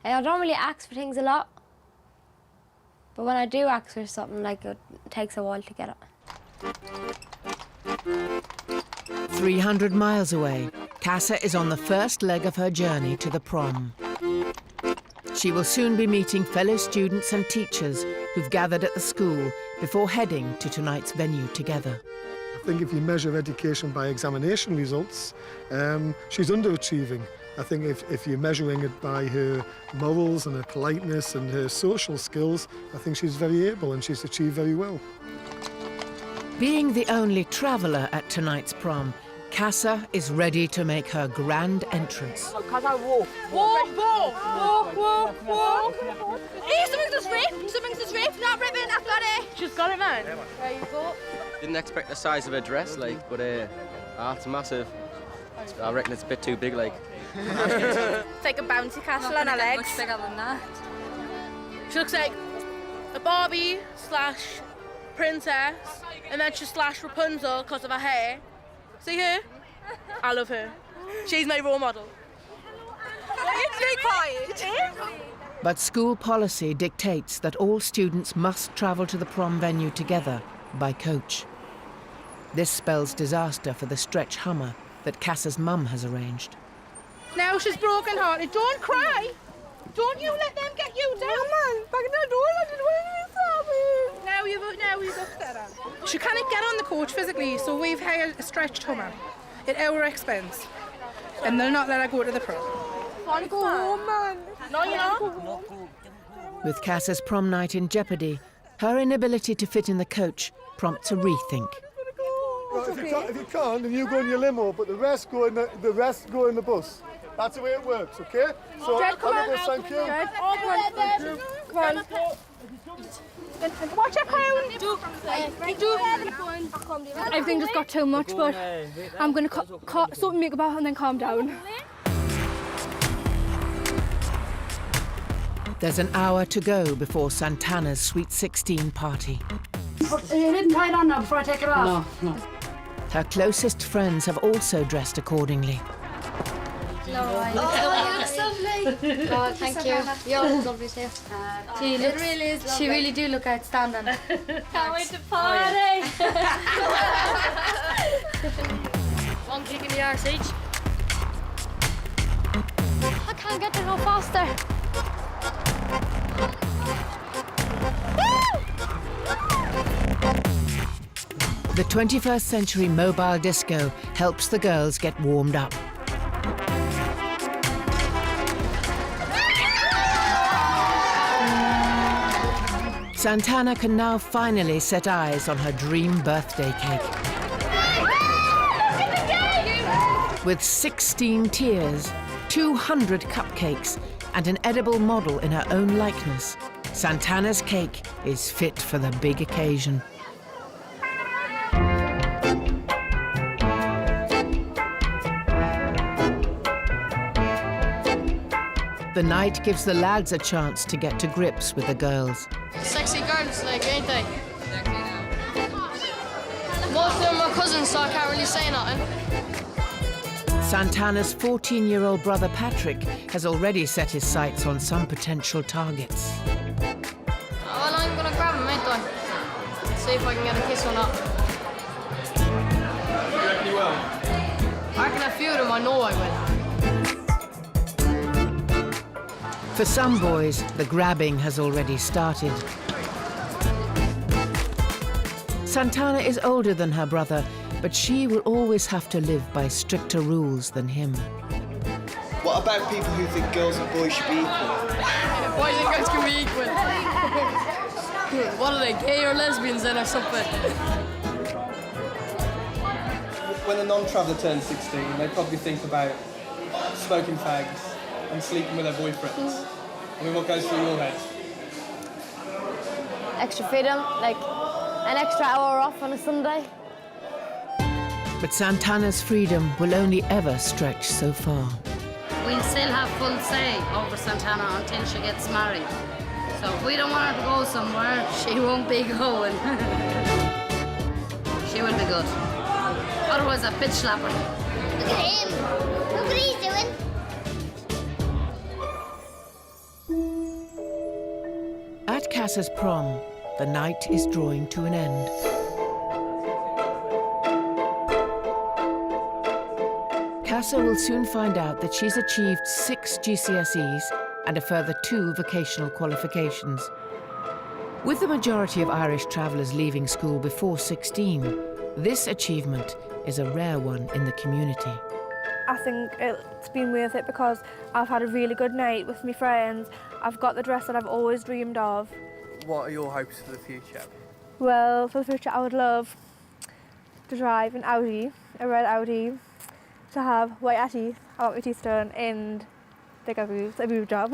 V: don't really ask for things a lot. But when I do ask for something, it takes a while to get it.
A: 300 miles away, Cassa is on the first leg of her journey to the prom. She will soon be meeting fellow students and teachers who've gathered at the school before heading to tonight's venue together.
N: I think if you measure education by examination results, she's underachieving. I think if you're measuring it by her morals and her politeness and her social skills, I think she's very able and she's achieved very well.
A: Being the only traveller at tonight's prom, Cassa is ready to make her grand entrance.
J: Because I walk. Walk. Hey, something's just ripped, not ripping, I've got it.
X: She's got it, man.
J: There you go.
S: Didn't expect the size of her dress, but it's massive. I reckon it's a bit too big,
J: It's like a bouncy castle on her legs.
H: Much bigger than that.
X: She looks like a Barbie / princess, and then she's / Rapunzel because of her hair. See her? I love her. She's my role model.
J: Stay quiet.
A: But school policy dictates that all students must travel to the prom venue together by coach. This spells disaster for the stretch Hummer that Cassa's mum has arranged.
J: Now she's broken hearted. Don't cry. Don't you let them get you down. Man, back in the door, I didn't want to be sorry. Now you've upset her. She can't get on the coach physically, so we've hired a stretched Hummer at our expense. And they'll not let her go to the prom. Want to go home, man? No, you're not.
A: With Cassa's prom night in jeopardy, her inability to fit in the coach prompts a rethink.
N: Well, if you can't, then you go in your limo, but the rest go in the bus. That's the way it works, okay? So,
J: Dad, come on.
N: thank you.
J: Dad, come on. Watch your crown! Everything just got too much, but I'm going to sort makeup out and then calm down.
A: There's an hour to go before Santana's Sweet 16 party.
E: You didn't tie it on now before I take it off?
C: No.
A: Her closest friends have also dressed accordingly.
I: Oh, you look lovely. Oh, thank you. You look lovely too. It really is lovely. She really do look outstanding. Can't wait to party.
V: One kick in the arse each. I can't get there no faster.
A: The 21st century mobile disco helps the girls get warmed up. Santana can now finally set eyes on her dream birthday cake. With 16 tiers, 200 cupcakes, and an edible model in her own likeness, Santana's cake is fit for the big occasion. The night gives the lads a chance to get to grips with the girls.
V: Sexy girls, like, ain't they? Most of them are cousins, so I can't really say nothing.
A: Santana's 14-year-old brother Patrick has already set his sights on some potential targets.
V: Well, I'm gonna grab him, ain't I? See if I can get a kiss or not.
B: You reckon you will?
V: I reckon a few of them, I know I will.
A: For some boys, the grabbing has already started. Santana is older than her brother, but she will always have to live by stricter rules than him.
B: What about people who think girls and boys should be equal?
V: Boys and girls can be equal. What are they, gay or lesbians then or something?
B: When a non-traveller turns 16, they probably think about smoking fags and sleeping with their boyfriends. I mean, what goes through your head?
V: Extra freedom, like an extra hour off on a Sunday.
A: But Santana's freedom will only ever stretch so far.
C: We'll still have full say over Santana until she gets married. So if we don't want her to go somewhere, she won't be going. She will be good. Otherwise, a bitch slapper.
O: Look at him. Look what he's doing.
A: At Cass's prom, the night is drawing to an end. Cassa will soon find out that she's achieved 6 GCSEs and a further 2 vocational qualifications. With the majority of Irish travellers leaving school before 16, this achievement is a rare one in the community.
J: I think it's been worth it because I've had a really good night with my friends. I've got the dress that I've always dreamed of.
B: What are your hopes for the future?
J: Well, for the future, I would love to drive an Audi, a red Audi, to have white teeth, I want my teeth done, and bigger boobs, a boob job.